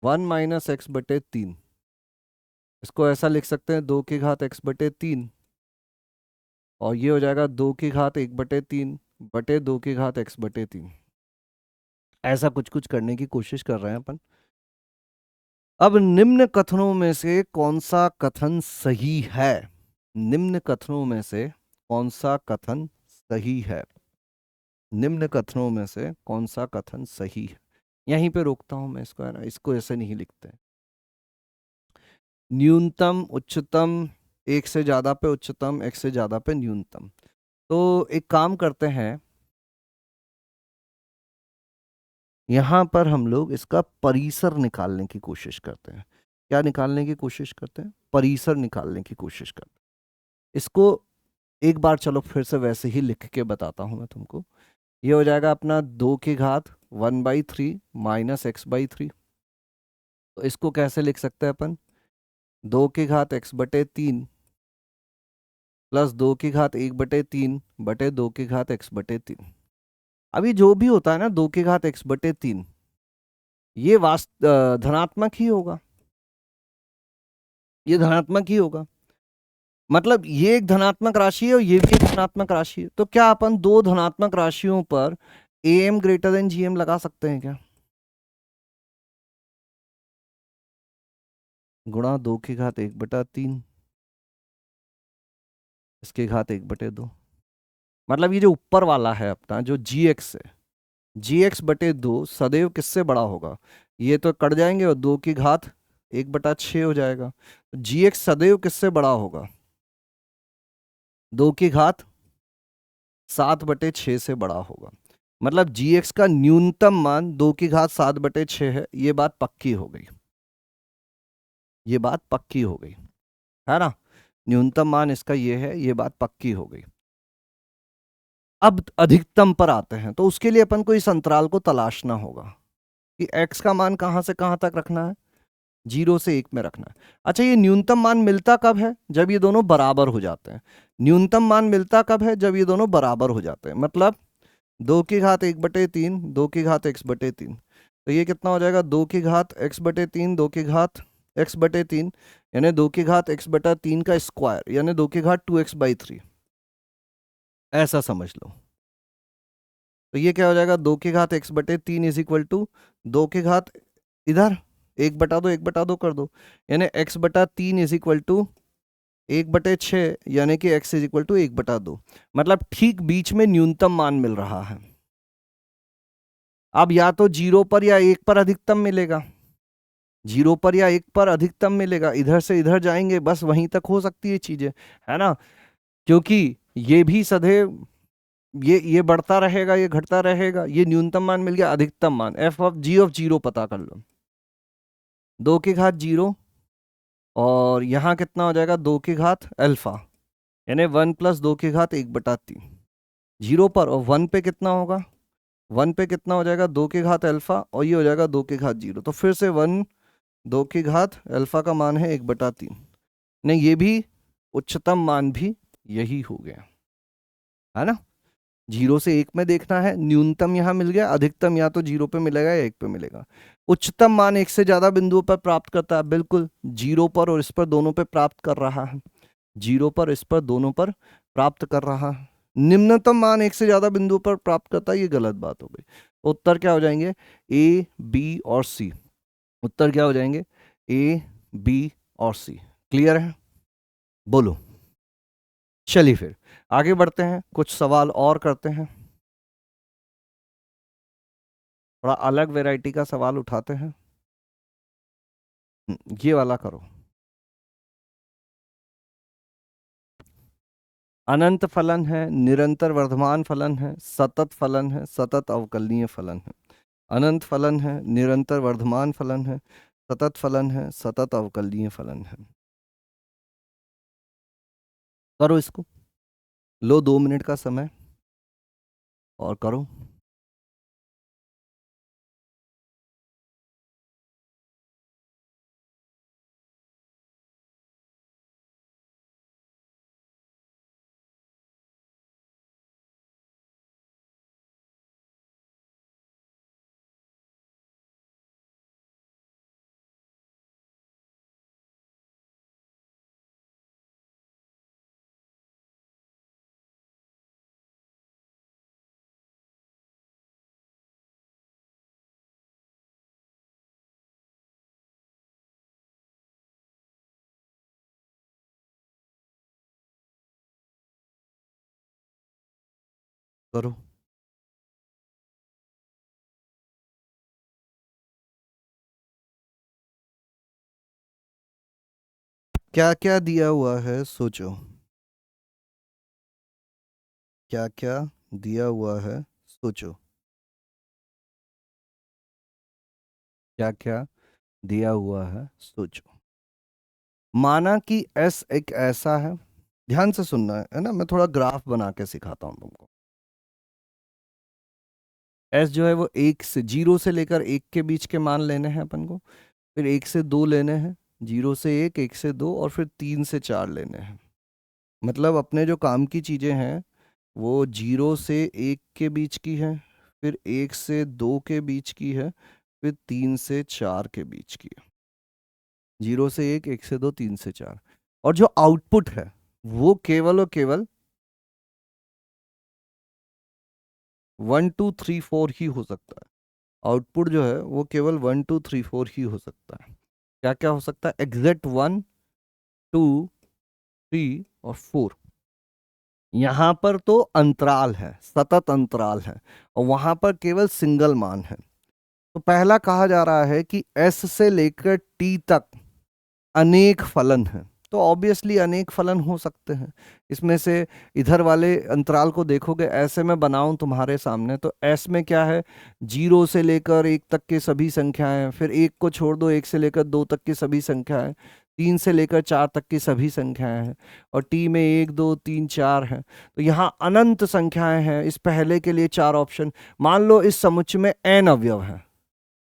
1 माइनस x/3। इसको ऐसा लिख सकते हैं 2 की घात x/3, और ये हो जाएगा 2 की घात 1/3 बटे 2 की घात x/3। ऐसा कुछ कुछ करने की कोशिश कर रहे हैं अपन। अब निम्न कथनों में से कौन सा कथन सही है? निम्न कथनों में से कौन सा कथन सही है? निम्न कथनों में से कौन सा कथन सही है? यहीं पे रोकता हूं मैं इसको, है ना, इसको ऐसे नहीं लिखते। न्यूनतम उच्चतम, एक से ज्यादा पे उच्चतम, एक से ज्यादा पे न्यूनतम। तो एक काम करते हैं, यहां पर हम लोग इसका परिसर निकालने की कोशिश करते हैं। क्या निकालने की कोशिश करते हैं? परिसर निकालने की कोशिश करते हैं। इसको एक बार चलो फिर से वैसे ही लिख के बताता हूं मैं तुमको। ये हो जाएगा अपना 2 की घात 1/3 माइनस x/3। तो इसको कैसे लिख सकते हैं अपन? 2 की घात x/3 प्लस 2 की घात 1/3 बटे 2 की घात x/3। अभी जो भी होता है ना 2 की घात x/3, ये धनात्मक ही होगा, ये धनात्मक ही होगा। मतलब ये एक धनात्मक राशि है और ये भी एक धनात्मक राशि है, तो क्या अपन दो धनात्मक राशियों पर am ग्रेटर देन gm लगा सकते हैं क्या? गुणा 2 की घात 1/3 इसकी घात 1/2। मतलब ये जो ऊपर वाला है अपना जो gx है, gx/2 सदैव किससे बड़ा होगा? ये तो कट जाएंगे और 2 की घात 1/6 हो जाएगा। gx सदैव किससे बड़ा होगा? 2 की घात 7/6 से बड़ा होगा। मतलब gx का न्यूनतम मान 2 की घात 7/6 है, ये बात पक्की हो गई, ये बात पक्की हो गई, है ना। न्यूनतम मान इसका ये है, ये बात पक्की हो गई। अब अधिकतम पर आते हैं, तो उसके लिए अपन को इस अंतराल को तलाशना होगा कि x का मान कहां से कहां तक रखना है, 0 से 1 में रखना है। अच्छा, ये न्यूनतम मान मिलता कब है? जब ये दोनों बराबर हो जाते हैं। न्यूनतम मान मिलता कब है? जब ये दोनों बराबर हो जाते हैं। मतलब 2 की घात 1/3, 2 की घात x/3। तो ये कितना हो जाएगा? 2 की घात x/3, 2 की घात x/3, यानी 2 की घात x/3 का स्क्वायर, यानी 2 की घात 2x/3। ऐसा समझ लो। तो ये क्या हो जाएगा? 2 की घात x/3 इज इक्वल टू 2 की घात, इधर 1/2 1/2 कर दो, यानी x/3 इज इक्वल टू 1/6, यानी कि x इज इक्वल टू 1/2। मतलब ठीक बीच में न्यूनतम मान मिल रहा है। अब या तो 0 पर या 1 पर अधिकतम मिलेगा, 0 पर या 1 पर अधिकतम मिलेगा। इधर से इधर जाएंगे, बस वहीं तक हो सकती है चीजें, है ना। क्योंकि ये भी सदैव ये बढ़ता रहेगा, ये घटता रहेगा। ये न्यूनतम मान मिल गया, अधिकतम मान f(g)(0) पता कर लो। 2 की घात 0, और यहाँ कितना हो जाएगा? 2 की घात अल्फा, यानी 1 + 2 की घात 1/3। 0 पर और 1 पे कितना होगा? 1 पे कितना हो जाएगा? 2 की घात अल्फा, और ये हो जाएगा 2 की घात 0। तो फिर से 1, 2 की घात अल्फा का मान है 1/3। नहीं, ये भी उच्चतम मान भी यही हो गया, है ना। 0 से 1 में देखना है, न्यूनतम यहाँ मिल गया, अधिकतम या तो 0 पे मिलेगा या 1 पे मिलेगा। उच्चतम मान 1 से ज्यादा बिंदुओं पर प्राप्त करता है, बिल्कुल 0 पर और इस पर दोनों पे प्राप्त कर रहा है, 0 पर इस पर दोनों पर प्राप्त कर रहा है। निम्नतम मान 1 से ज्यादा बिंदुओं पर प्राप्त करता है, ये गलत बात हो गई। उत्तर क्या हो जाएंगे? ए, बी और सी। उत्तर क्या हो जाएंगे? ए, बी और सी। क्लियर है? बोलो। चलिए फिर आगे बढ़ते हैं, कुछ सवाल और करते हैं। थोड़ा अलग वैरायटी का सवाल उठाते हैं। ये वाला करो। अनंत फलन है, निरंतर वर्धमान फलन है, सतत फलन है, सतत अवकलनीय फलन है। अनंत फलन है, निरंतर वर्धमान फलन है, सतत फलन है, सतत अवकलनीय फलन है। करो इसको, लो 2 मिनट का समय और करो। करो। क्या क्या दिया हुआ है सोचो, क्या क्या दिया हुआ है सोचो, क्या क्या दिया हुआ है सोचो। माना कि एस एक ऐसा है, ध्यान से सुनना है ना, मैं थोड़ा ग्राफ बना के सिखाता हूं तुमको। एस जो है वो 0 से लेकर 1 के बीच के मान लेने हैं अपन को, फिर 1 से 2 लेने हैं, 0 से 1, 1 से 2, और फिर 3 से 4 लेने हैं। मतलब अपने जो काम की चीजें हैं वो 0 से 1 के बीच की है, फिर 1 से 2 के बीच की है, फिर 3 से 4 के बीच की है। 0 से 1, 1 से 2, 3 से 4। और जो आउटपुट है वो केवल और केवल 1 2 3 4 ही हो सकता है। आउटपुट जो है वो केवल 1 2 3 4 ही हो सकता है। क्या क्या हो सकता है? एग्जैक्ट 1 2 3 और 4। यहां पर तो अंतराल है, सतत अंतराल है, और वहां पर केवल सिंगल मान है। तो पहला कहा जा रहा है कि S से लेकर T तक अनेक फलन हैं। तो ऑब्वियसली अनेक फलन हो सकते हैं इसमें से। इधर वाले अंतराल को देखोगे, ऐसे मैं बनाऊं तुम्हारे सामने, तो S में क्या है? 0 से लेकर 1 तक के सभी संख्याएं, फिर 1 को छोड़ दो, 1 से लेकर 2 तक की सभी संख्याएं, 3 से लेकर 4 तक की सभी संख्याएं हैं, और टी में 1 2 3 4 हैं, तो यहाँ अनंत संख्याएं हैं। इस पहले के लिए 4 ऑप्शन। मान लो इस समुच्चय में n अवयव है,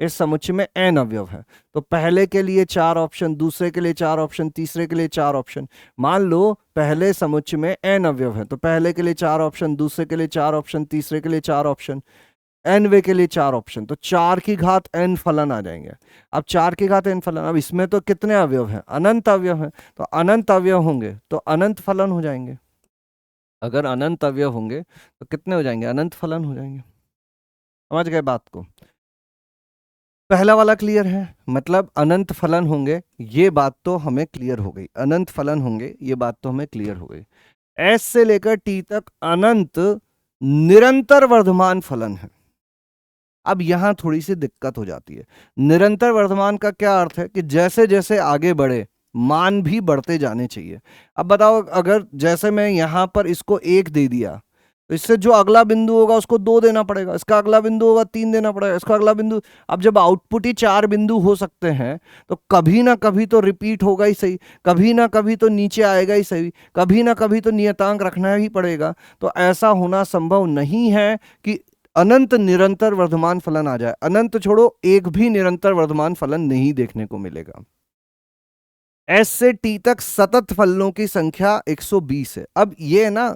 इस समुच्चय में n अवयव है, तो पहले के लिए 4 ऑप्शन, दूसरे के लिए 4 ऑप्शन, तीसरे के लिए 4 ऑप्शन। मान लो पहले समुच्चय में n अवयव है, तो पहले के लिए 4 ऑप्शन, दूसरे के लिए 4 ऑप्शन, तीसरे के लिए 4 ऑप्शन, n वे के लिए 4 ऑप्शन, तो 4 की घात n फलन आ जाएंगे। अब 4 की घात n फलन, अब इसमें तो कितने अवयव हैं? अनंत अवयव हैं, तो अनंत अवयव होंगे तो अनंत फलन हो जाएंगे। अगर अनंत अवयव होंगे तो कितने हो जाएंगे? अनंत फलन हो जाएंगे। समझ गए बात को? पहला वाला क्लियर है, मतलब अनंत फलन होंगे, ये बात तो हमें क्लियर हो गई। अनंत फलन होंगे, ये बात तो हमें क्लियर हो गई। s से लेकर t तक अनंत निरंतर वर्धमान फलन है। अब यहां थोड़ी सी दिक्कत हो जाती है। निरंतर वर्धमान का क्या अर्थ है? कि जैसे जैसे आगे बढ़े मान भी बढ़ते जाने चाहिए। अब बताओ, अगर जैसे मैं यहां पर इसको 1 दे दिया, तो इससे जो अगला बिंदु होगा उसको 2 देना पड़ेगा, इसका अगला बिंदु होगा 3 देना पड़ेगा, इसका अगला बिंदु। अब जब आउटपुट ही 4 बिंदु हो सकते हैं, तो कभी ना कभी तो रिपीट होगा ही सही, कभी ना कभी तो नीचे आएगा ही सही, कभी ना कभी तो नियतांक रखना ही पड़ेगा। तो ऐसा होना संभव नहीं है कि अनंत निरंतर वर्धमान फलन आ जाए। अनंत छोड़ो, एक भी निरंतर वर्धमान फलन नहीं देखने को मिलेगा। S से T तक सतत फलनों की संख्या 120 है। अब ये ना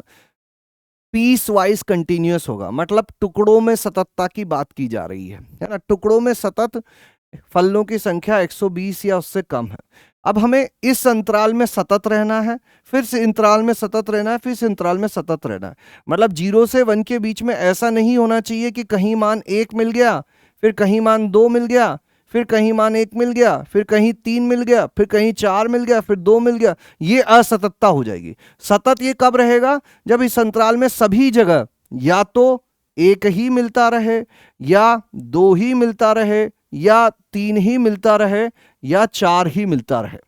पीस वाइज कंटिन्यूअस होगा, मतलब टुकड़ों में सततता की बात की जा रही है ना। टुकड़ों में सतत फलनों की संख्या 120 या उससे कम है। अब हमें इस अंतराल में सतत रहना है, फिर से अंतराल में सतत रहना है, फिर से अंतराल में सतत रहना है। मतलब 0 से 1 के बीच में ऐसा नहीं होना चाहिए कि कहीं मान 1 मिल गया, फिर कहीं मान 2 मिल गया, फिर कहीं मान 1 मिल गया, फिर कहीं 3 मिल गया, फिर कहीं 4 मिल गया, फिर 2 मिल गया। ये असततता हो जाएगी। सतत ये कब रहेगा? जब इस अंतराल में सभी जगह या तो 1 ही मिलता रहे, या 2 ही मिलता रहे, या 3 ही मिलता रहे, या 4 ही मिलता रहे।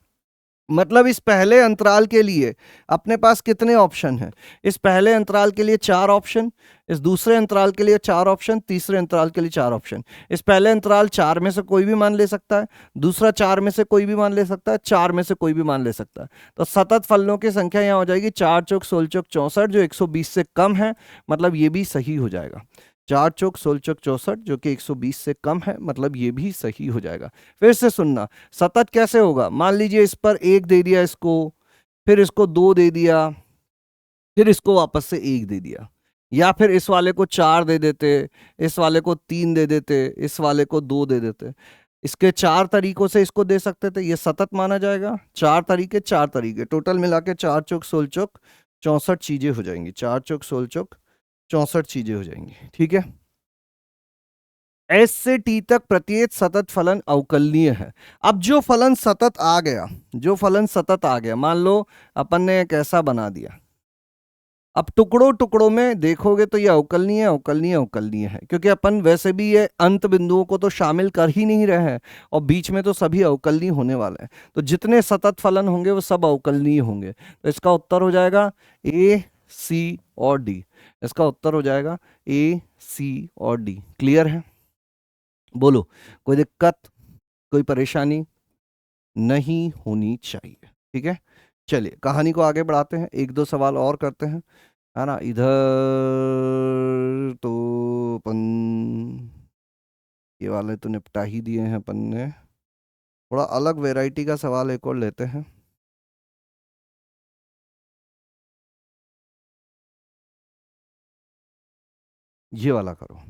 मतलब इस पहले अंतराल के लिए अपने पास कितने ऑप्शन हैं? इस पहले अंतराल के लिए 4 ऑप्शन, इस दूसरे अंतराल के लिए 4 ऑप्शन, तीसरे अंतराल के लिए 4 ऑप्शन। इस पहले अंतराल 4 में से कोई भी मान ले सकता है, दूसरा 4 में से कोई भी मान ले सकता है, 4 में से कोई भी मान ले सकता है। तो सतत फलनों की संख्या यहाँ हो जाएगी 4 चौक 16 चौक 64, जो 120 से कम है, मतलब ये भी सही हो जाएगा। 4 चौक 16 चौक 64 जो कि 120 से कम है, मतलब ये भी सही हो जाएगा। फिर से सुनना, सतत कैसे होगा? मान लीजिए इस पर 1 दे दिया, इसको फिर इसको 2 दे दिया, फिर इसको वापस से 1 दे दिया, या फिर इस वाले को 4 दे देते, इस वाले को 3 दे देते, इस वाले को 2 दे देते। इसके 4 तरीकों से इसको दे सकते थे, ये सतत माना जाएगा। 4 तरीके, 4 तरीके, टोटल मिला के 4 चौक 16 चौक 64 चीजें हो जाएंगी। 4 चौक 16 चौक 64 चीजें हो जाएंगी। ठीक है। S से T तक प्रत्येक सतत फलन अवकलनीय है। अब जो फलन सतत आ गया, जो फलन सतत आ गया, मान लो अपन ने एक ऐसा बना दिया, अब टुकड़ों टुकड़ों में देखोगे तो ये अवकलनीय अवकलनीय अवकलनीय है, क्योंकि अपन वैसे भी ये अंत बिंदुओं को तो शामिल कर ही नहीं रहे हैं, और बीच में तो सभी अवकलनीय होने वाले हैं। तो जितने सतत फलन होंगे वो सब अवकलनीय होंगे। तो इसका उत्तर हो जाएगा ए, सी और डी। इसका उत्तर हो जाएगा ए, सी और डी। क्लियर है? बोलो, कोई दिक्कत, कोई परेशानी नहीं होनी चाहिए। ठीक है, चलिए कहानी को आगे बढ़ाते हैं, 1-2 सवाल और करते हैं, है ना। इधर तो अपन ये वाले तो निपटा ही दिए हैं अपन ने। थोड़ा अलग वैरायटी का सवाल एक और लेते हैं। ये वाला करो।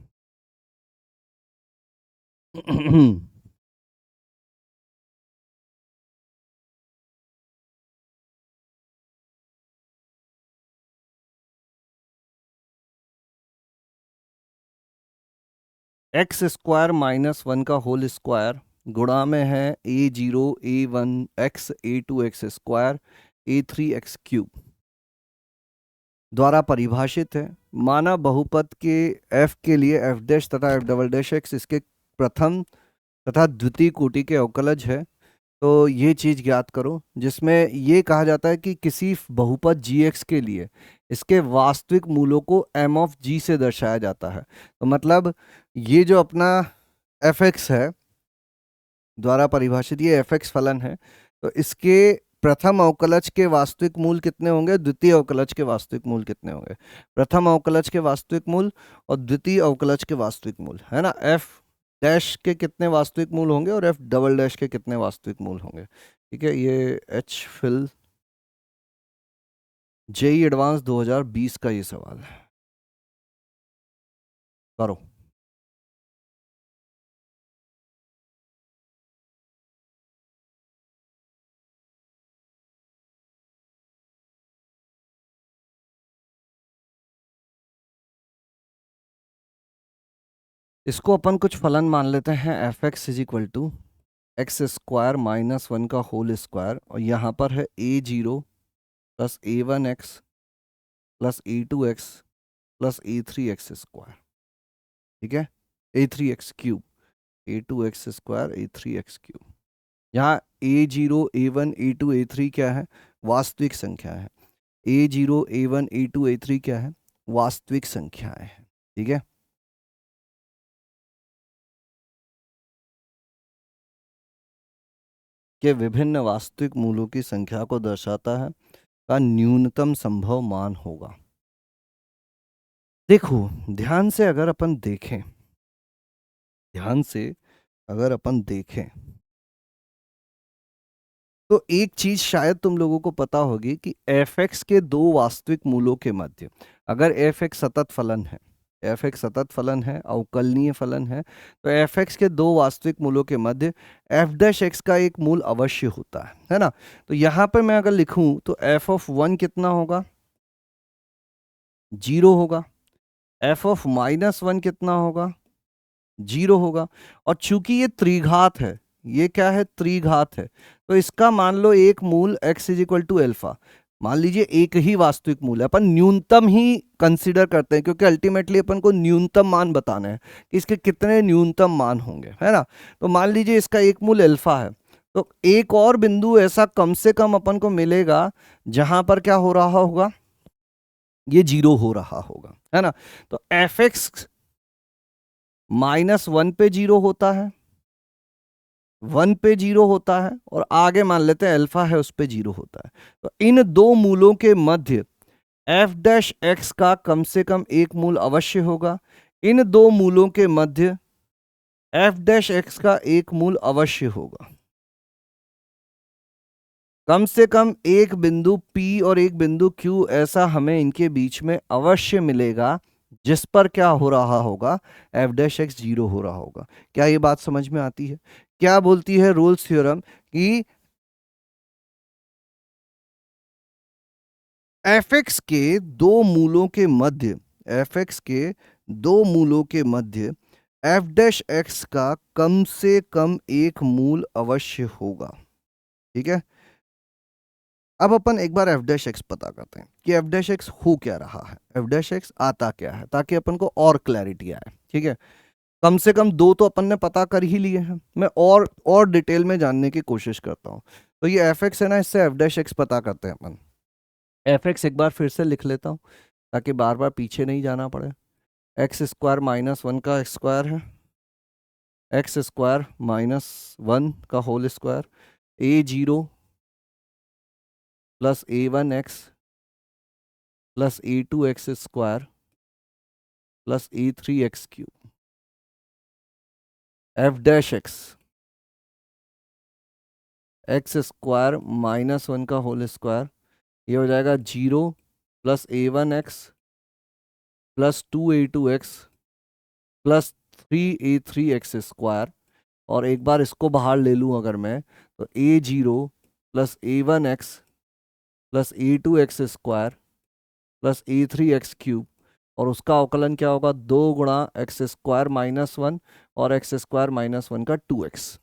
एक्स स्क्वायर माइनस 1 का होल स्क्वायर गुणा में है a0 a1 x a2 x square a3 x cube द्वारा परिभाषित है। माना बहुपद के f के लिए f डैश तथा f डबल डैश x इसके प्रथम तथा द्वितीय कोटि के अवकलज है। तो ये चीज़ ज्ञात करो, जिसमें ये कहा जाता है कि किसी बहुपद gx के लिए इसके वास्तविक मूलों को m ऑफ g से दर्शाया जाता है। तो मतलब ये जो अपना fx है द्वारा परिभाषित, ये fx फलन है, तो इसके प्रथम अवकलज के वास्तविक मूल कितने होंगे, द्वितीय अवकलज के वास्तविक मूल कितने होंगे? प्रथम अवकलज के वास्तविक मूल और द्वितीय अवकलज के वास्तविक मूल, है ना। एफ डैश के कितने वास्तविक मूल होंगे और एफ डबल डैश के कितने वास्तविक मूल होंगे? ठीक है, ये एच फिल जेई एडवांस 2020 का ये सवाल है, करो। इसको अपन कुछ फलन मान लेते हैं, f x is equal to x square minus one का होल स्क्वायर, और यहाँ पर है a zero plus a one x plus a two x plus a three x square. ठीक है, a three x cube, a two x square a three x cube. यहाँ a zero a one a two a three क्या है, वास्तविक संख्या है। A zero a one a two a three क्या है, वास्तविक संख्याएं हैं। ठीक है, के विभिन्न वास्तविक मूलों की संख्या को दर्शाता है का न्यूनतम संभव मान होगा। देखो, ध्यान से अगर अपन देखें, ध्यान से अगर अपन देखें तो एक चीज शायद तुम लोगों को पता होगी कि एफ एक्स के दो वास्तविक मूलों के मध्य, अगर एफ एक्स सतत फलन है, एफ एक्स सतत फलन है, अवकलनीय फलन है, तो एफ एक्स के दो वास्तविक मूलों के मध्य एफ डैश एक्स का एक मूल अवश्य होता है ना। तो यहां पर मैं अगर लिखूं तो एफ ऑफ वन कितना होगा, जीरो होगा। एफ ऑफ माइनस वन कितना होगा, जीरो होगा। और चूंकि ये त्रिघात है, ये क्या है, त्रिघात है, तो इसका मान लो एक मूल x is equal to alpha, मान लीजिए एक ही वास्तविक मूल है, अपन न्यूनतम ही कंसीडर करते हैं क्योंकि अल्टीमेटली अपन को न्यूनतम मान बताना है कि इसके कितने न्यूनतम मान होंगे, है ना। तो मान लीजिए इसका एक मूल एल्फा है, तो एक और बिंदु ऐसा कम से कम अपन को मिलेगा जहां पर क्या हो रहा होगा, ये जीरो हो रहा होगा, है ना। तो एफ एक्स माइनस वन पे जीरो होता है, वन पे जीरो होता है, और आगे मान लेते हैं अल्फा है उस पे जीरो होता है। तो इन दो मूलों के मध्य एफ डैश एक्स का कम से कम एक मूल अवश्य होगा। इन दो मूलों के मध्य एफ डैश एक्स का एक मूल अवश्य होगा। कम से कम एक बिंदु P और एक बिंदु Q ऐसा हमें इनके बीच में अवश्य मिलेगा जिस पर क्या हो रहा होगा, एफ डैश एक्स जीरो हो रहा होगा। क्या ये बात समझ में आती है? क्या बोलती है रोल्स थ्योरम कि एफ एक्स के दो मूलों के मध्य, एफ एक्स के दो मूलों के मध्य एफ डैश एक्स का कम से कम एक मूल अवश्य होगा। ठीक है, अब अपन एक बार एफ डैश एक्स पता करते हैं कि एफ डैश एक्स हो क्या रहा है, एफ डैश एक्स आता क्या है, ताकि अपन को और क्लैरिटी आए। ठीक है, कम से कम दो तो अपन ने पता कर ही लिए हैं, मैं और डिटेल में जानने की कोशिश करता हूँ। तो ये एफ एक्स है ना, इससे एफ डैश एक्स पता करते हैं अपन। एफ एक्स एक बार फिर से लिख लेता हूँ ताकि बार बार पीछे नहीं जाना पड़े। एक्स स्क्वायर माइनस वन का स्क्वायर है, एक्स स्क्वायर माइनस वन का whole square, a zero plus a one x plus a two x square plus a three x cube. F dash x, x square minus one का होल स्क्वायर, ये हो जाएगा zero plus a one x plus two a two x plus three a three x square. और एक बार इसको बाहर ले लूँ अगर मैं, तो a zero plus a one x plus a two x square plus a three x cube, और उसका अवकलन क्या होगा, दो गुणा एक्स स्क्वायर माइनस वन और एक्स स्क्वायर माइनस वन का टू एक्स।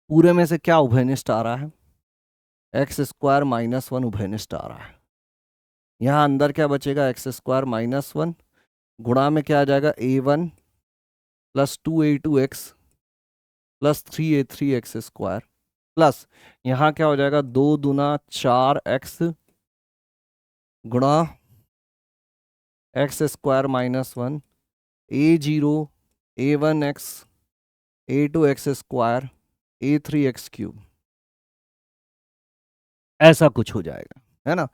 पूरे में से क्या उभयनिष्ठ आ रहा है, एक्स स्क्वायर माइनस वन उभयनिष्ठ आ रहा है। यहाँ अंदर क्या बचेगा, एक्स स्क्वायर माइनस वन गुणा में क्या आ जाएगा, a one plus two a two x plus three a three x square, plus यहाँ क्या हो जाएगा, दो दूना चार एक्स गुणा x square minus one, a zero a one x a two x square a three x cube. ऐसा कुछ हो जाएगा, है ना।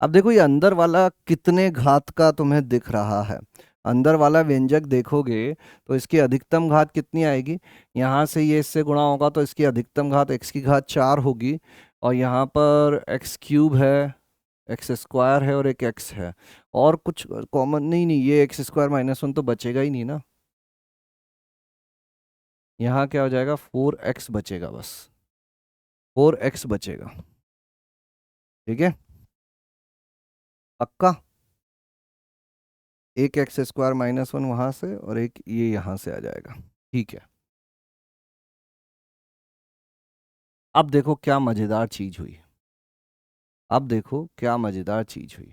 अब देखो ये अंदर वाला कितने घात का तुम्हें दिख रहा है। अंदर वाला व्यंजक देखोगे तो इसकी अधिकतम घात कितनी आएगी, यहाँ से ये इससे गुणा होगा तो इसकी अधिकतम घात x की घात 4 होगी, और यहाँ पर x क्यूब है, एक्स स्क्वायर है और एक x है, और कुछ कॉमन नहीं, ये एक्स स्क्वायर माइनस 1 तो बचेगा ही नहीं ना। यहाँ क्या हो जाएगा, 4x बचेगा, बस 4x बचेगा, ठीक है, पक्का। एक एक्स स्क्वायर माइनस 1 वहां से और एक ये यहां से आ जाएगा, ठीक है। अब देखो क्या मजेदार चीज हुई, अब देखो क्या मजेदार चीज हुई।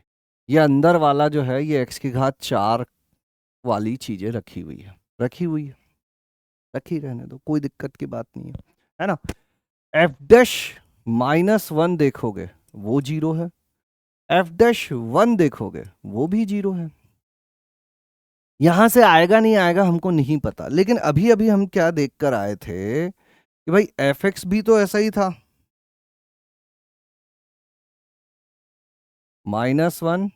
ये अंदर वाला जो है ये x की घात 4 वाली चीजें रखी हुई है, रखी हुई है, रखी रहने दो, कोई दिक्कत की बात नहीं है ना। एफ डैश माइनस 1 देखोगे वो 0 है, एफ डैश 1 देखोगे वो भी 0 है। यहां से आएगा नहीं आएगा हमको नहीं पता, लेकिन अभी अभी हम क्या देख कर आए थे कि भाई एफ एक्स भी तो ऐसा ही था, -1,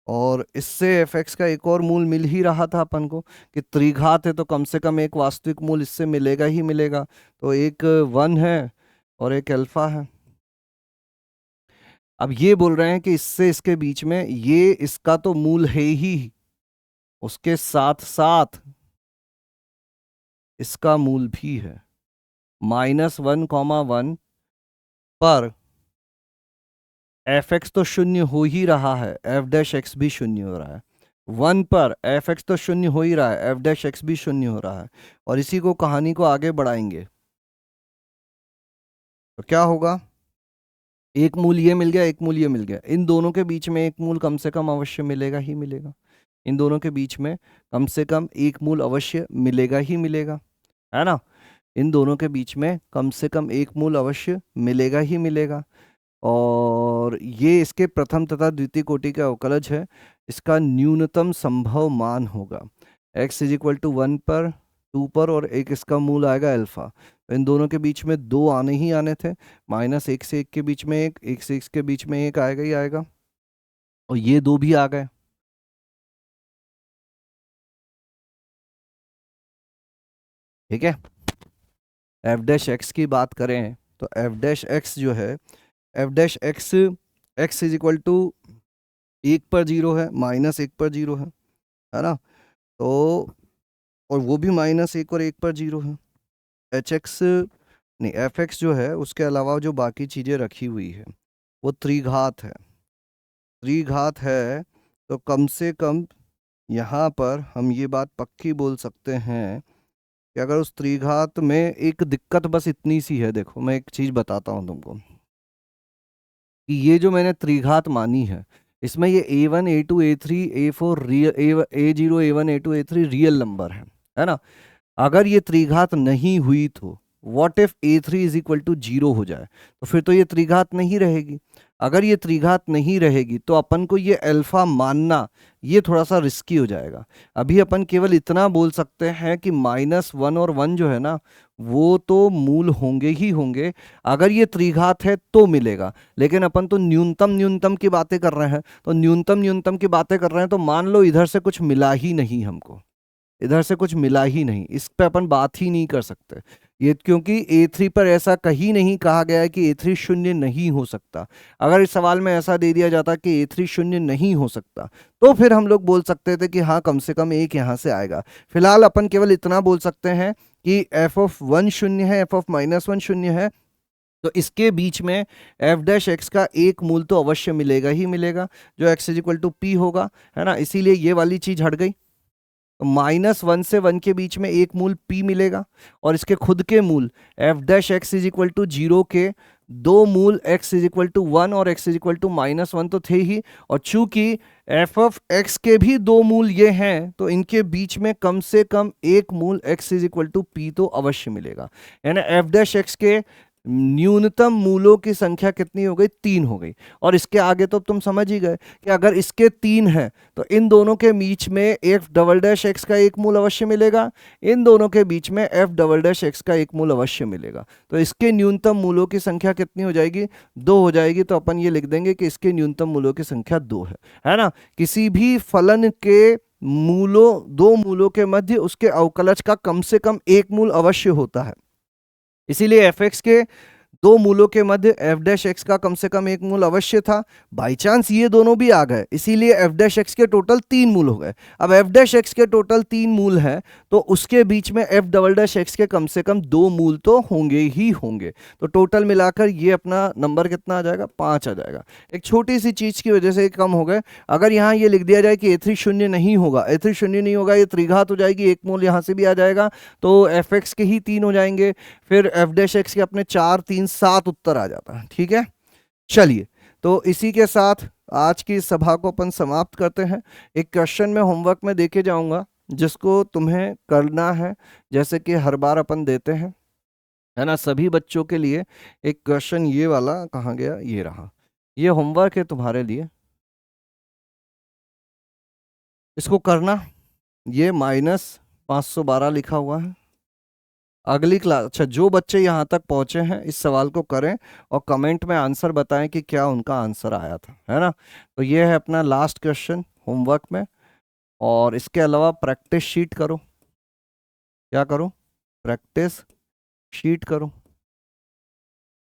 और इससे एफ एक्स का एक और मूल मिल ही रहा था अपन को कि त्रिघात है तो कम से कम एक वास्तविक मूल इससे मिलेगा ही मिलेगा, तो एक 1 है और एक अल्फा है। अब ये बोल रहे हैं कि इससे इसके बीच में ये इसका तो मूल है ही, उसके साथ साथ इसका मूल भी है, -1, 1 पर एफ एक्स तो शून्य हो ही रहा है, एफ डैश एक्स भी शून्य हो रहा है। 1 पर एफ एक्स तो शून्य हो ही रहा है, एफ डैश एक्स भी शून्य हो रहा है, और इसी को कहानी को आगे बढ़ाएंगे तो क्या होगा, एक मूल ये मिल गया, एक मूल ये मिल गया, इन दोनों के बीच में एक मूल कम से कम अवश्य मिलेगा ही मिलेगा, इन दोनों के बीच में कम से कम एक मूल अवश्य मिलेगा ही मिलेगा, है ना। इन दोनों के बीच में कम से कम एक मूल अवश्य मिलेगा ही मिलेगा, और ये इसके प्रथम तथा द्वितीय कोटि का अवकलज है, इसका न्यूनतम संभव मान होगा x इज इक्वल टू 1 पर, 2 पर, और एक इसका मूल आएगा अल्फा। तो इन दोनों के बीच में 2 आने ही आने थे, -1 से 1 के बीच में एक, 1 से 1 के बीच में एक आएगा ही आएगा, और ये 2 भी आ गए, ठीक है। एफ डैश एक्स की बात करें तो एफ डैश एक्स जो है, f dash x, x is equal to 1 पर 0 है, -1 पर 0 है ना, तो और वो भी -1 और 1 पर 0 है। एच एक्स नहीं, एफ एक्स जो है उसके अलावा जो बाकी चीज़ें रखी हुई है वो त्रिघात है, त्रिघात है, तो कम से कम यहाँ पर हम ये बात पक्की बोल सकते हैं कि अगर उस त्रिघात में, एक दिक्कत बस इतनी सी है, देखो मैं एक चीज़ बताता हूँ तुमको कि ये जो मैंने त्रिघात मानी है इसमें ये a1 a2 a3 a4 real, a0 a1 a2 a3 real number है ना। अगर ये त्रिघात नहीं हुई तो what if a3 is equal to 0 हो जाए, तो फिर तो ये त्रिघात नहीं रहेगी। अगर ये त्रिघात नहीं रहेगी तो अपन को ये अल्फा मानना ये थोड़ा सा रिस्की हो जाएगा। अभी अपन केवल इतना बोल सकते हैं कि -1 और 1 जो है ना वो तो मूल होंगे ही होंगे, अगर ये त्रिघात है तो मिलेगा, लेकिन अपन तो न्यूनतम न्यूनतम की बातें कर रहे हैं, तो न्यूनतम न्यूनतम की बातें कर रहे हैं तो मान लो इधर से कुछ मिला ही नहीं हमको, इधर से कुछ मिला ही नहीं, इस पे अपन बात ही नहीं कर सकते ये, क्योंकि A3 पर ऐसा कहीं नहीं कहा गया है कि A3 शून्य नहीं हो सकता। अगर इस सवाल में ऐसा दे दिया जाता कि A3 शून्य नहीं हो सकता तो फिर हम लोग बोल सकते थे कि हाँ कम से कम एक यहाँ से आएगा। फिलहाल अपन केवल इतना बोल सकते हैं कि f(1) शून्य है, f(-1) शून्य है, तो इसके बीच में एफ डैश एक्स का एक मूल तो अवश्य मिलेगा ही मिलेगा जो x is equal to p होगा, है ना। इसीलिए ये वाली चीज हट गई, -1 से 1 के बीच में एक मूल p मिलेगा, और इसके खुद के मूल f dash x is equal to 0 के दो मूल x इज इक्वल टू 1 और x इज इक्वल टू -1 तो थे ही, और चूंकि एफ ऑफ एक्स के भी दो मूल ये हैं तो इनके बीच में कम से कम एक मूल x is equal to p तो अवश्य मिलेगा, यानी एफ डैश एक्स के न्यूनतम मूलों की संख्या कितनी हो गई, 3 हो गई। और इसके आगे तो तुम समझ ही गए कि अगर इसके 3 हैं तो इन दोनों के बीच में एफ डबल डैश एक्स का एक मूल अवश्य मिलेगा, इन दोनों के बीच में एफ डबल डैश एक्स का एक मूल अवश्य मिलेगा। तो इसके न्यूनतम मूलों की संख्या कितनी हो जाएगी, 2 हो जाएगी। तो अपन ये लिख देंगे कि इसके न्यूनतम मूलों की संख्या 2 है ना। किसी भी फलन के दो मूलों के मध्य उसके अवकलज का कम से कम एक मूल अवश्य होता है। इसीलिए एफ एक्स के दो मूलों के मध्य एफ डैश एक्स का कम से कम एक मूल अवश्य था। बाई चांस ये दोनों भी आ गए, इसीलिए एफ डैश एक्स के टोटल 3 मूल हो गए। अब एफ डैश एक्स के टोटल 3 मूल हैं तो उसके बीच में एफ डबल डैश एक्स के कम से कम 2 मूल तो होंगे ही होंगे। तो टोटल मिलाकर ये अपना नंबर कितना आ जाएगा, 5 आ जाएगा। एक छोटी सी चीज की वजह से कम हो गए। अगर यहाँ ये लिख दिया जाए कि ए3 शून्य नहीं होगा, ए3 शून्य नहीं होगा, ये त्रिघात हो जाएगी, एक मूल यहाँ से भी आ जाएगा तो एफ एक्स के ही 3 हो जाएंगे, फिर एफ डैश एक्स के अपने 4 3 7 उत्तर आ जाता है। ठीक है, चलिए तो इसी के साथ आज की सभा को अपन समाप्त करते हैं। एक क्वेश्चन में होमवर्क में देके जाऊंगा जिसको तुम्हें करना है, जैसे कि हर बार अपन देते हैं, है ना, सभी बच्चों के लिए। एक क्वेश्चन ये वाला कहाँ गया, ये रहा, ये होमवर्क है तुम्हारे लिए, इसको करना। ये -512 लिखा हुआ है। अगली क्लास, अच्छा जो बच्चे यहाँ तक पहुँचे हैं इस सवाल को करें और कमेंट में आंसर बताएं कि क्या उनका आंसर आया था, है ना। तो ये है अपना लास्ट क्वेश्चन होमवर्क में। और इसके अलावा प्रैक्टिस शीट करो, क्या करो, प्रैक्टिस शीट करो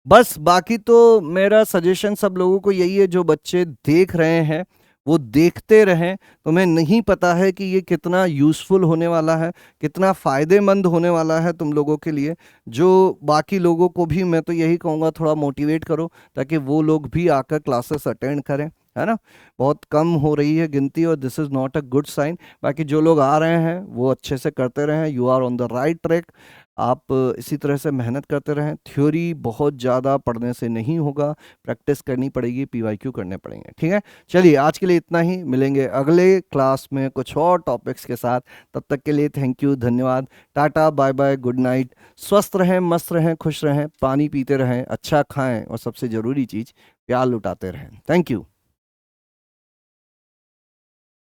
बस। बाकी तो मेरा सजेशन सब लोगों को यही है, जो बच्चे देख रहे हैं वो देखते रहें। तुम्हें नहीं पता है कि ये कितना यूज़फुल होने वाला है, कितना फ़ायदेमंद होने वाला है तुम लोगों के लिए। जो बाकी लोगों को भी मैं तो यही कहूँगा, थोड़ा मोटिवेट करो ताकि वो लोग भी आकर क्लासेस अटेंड करें, है ना। बहुत कम हो रही है गिनती और this is not a good sign. बाकी जो लोग आ रहे हैं वो अच्छे से करते रहें, you are on the right track. आप इसी तरह से मेहनत करते रहें। थ्योरी बहुत ज़्यादा पढ़ने से नहीं होगा, प्रैक्टिस करनी पड़ेगी, पीवाईक्यू करने पड़ेंगे। ठीक है, चलिए आज के लिए इतना ही, मिलेंगे अगले क्लास में कुछ और टॉपिक्स के साथ। तब तक के लिए थैंक यू, धन्यवाद, tata, bye bye, good night. स्वस्थ रहें, मस्त रहें, खुश रहें, पानी पीते रहें, अच्छा खाएं और सबसे ज़रूरी चीज़ प्यार लुटाते रहें। Thank you.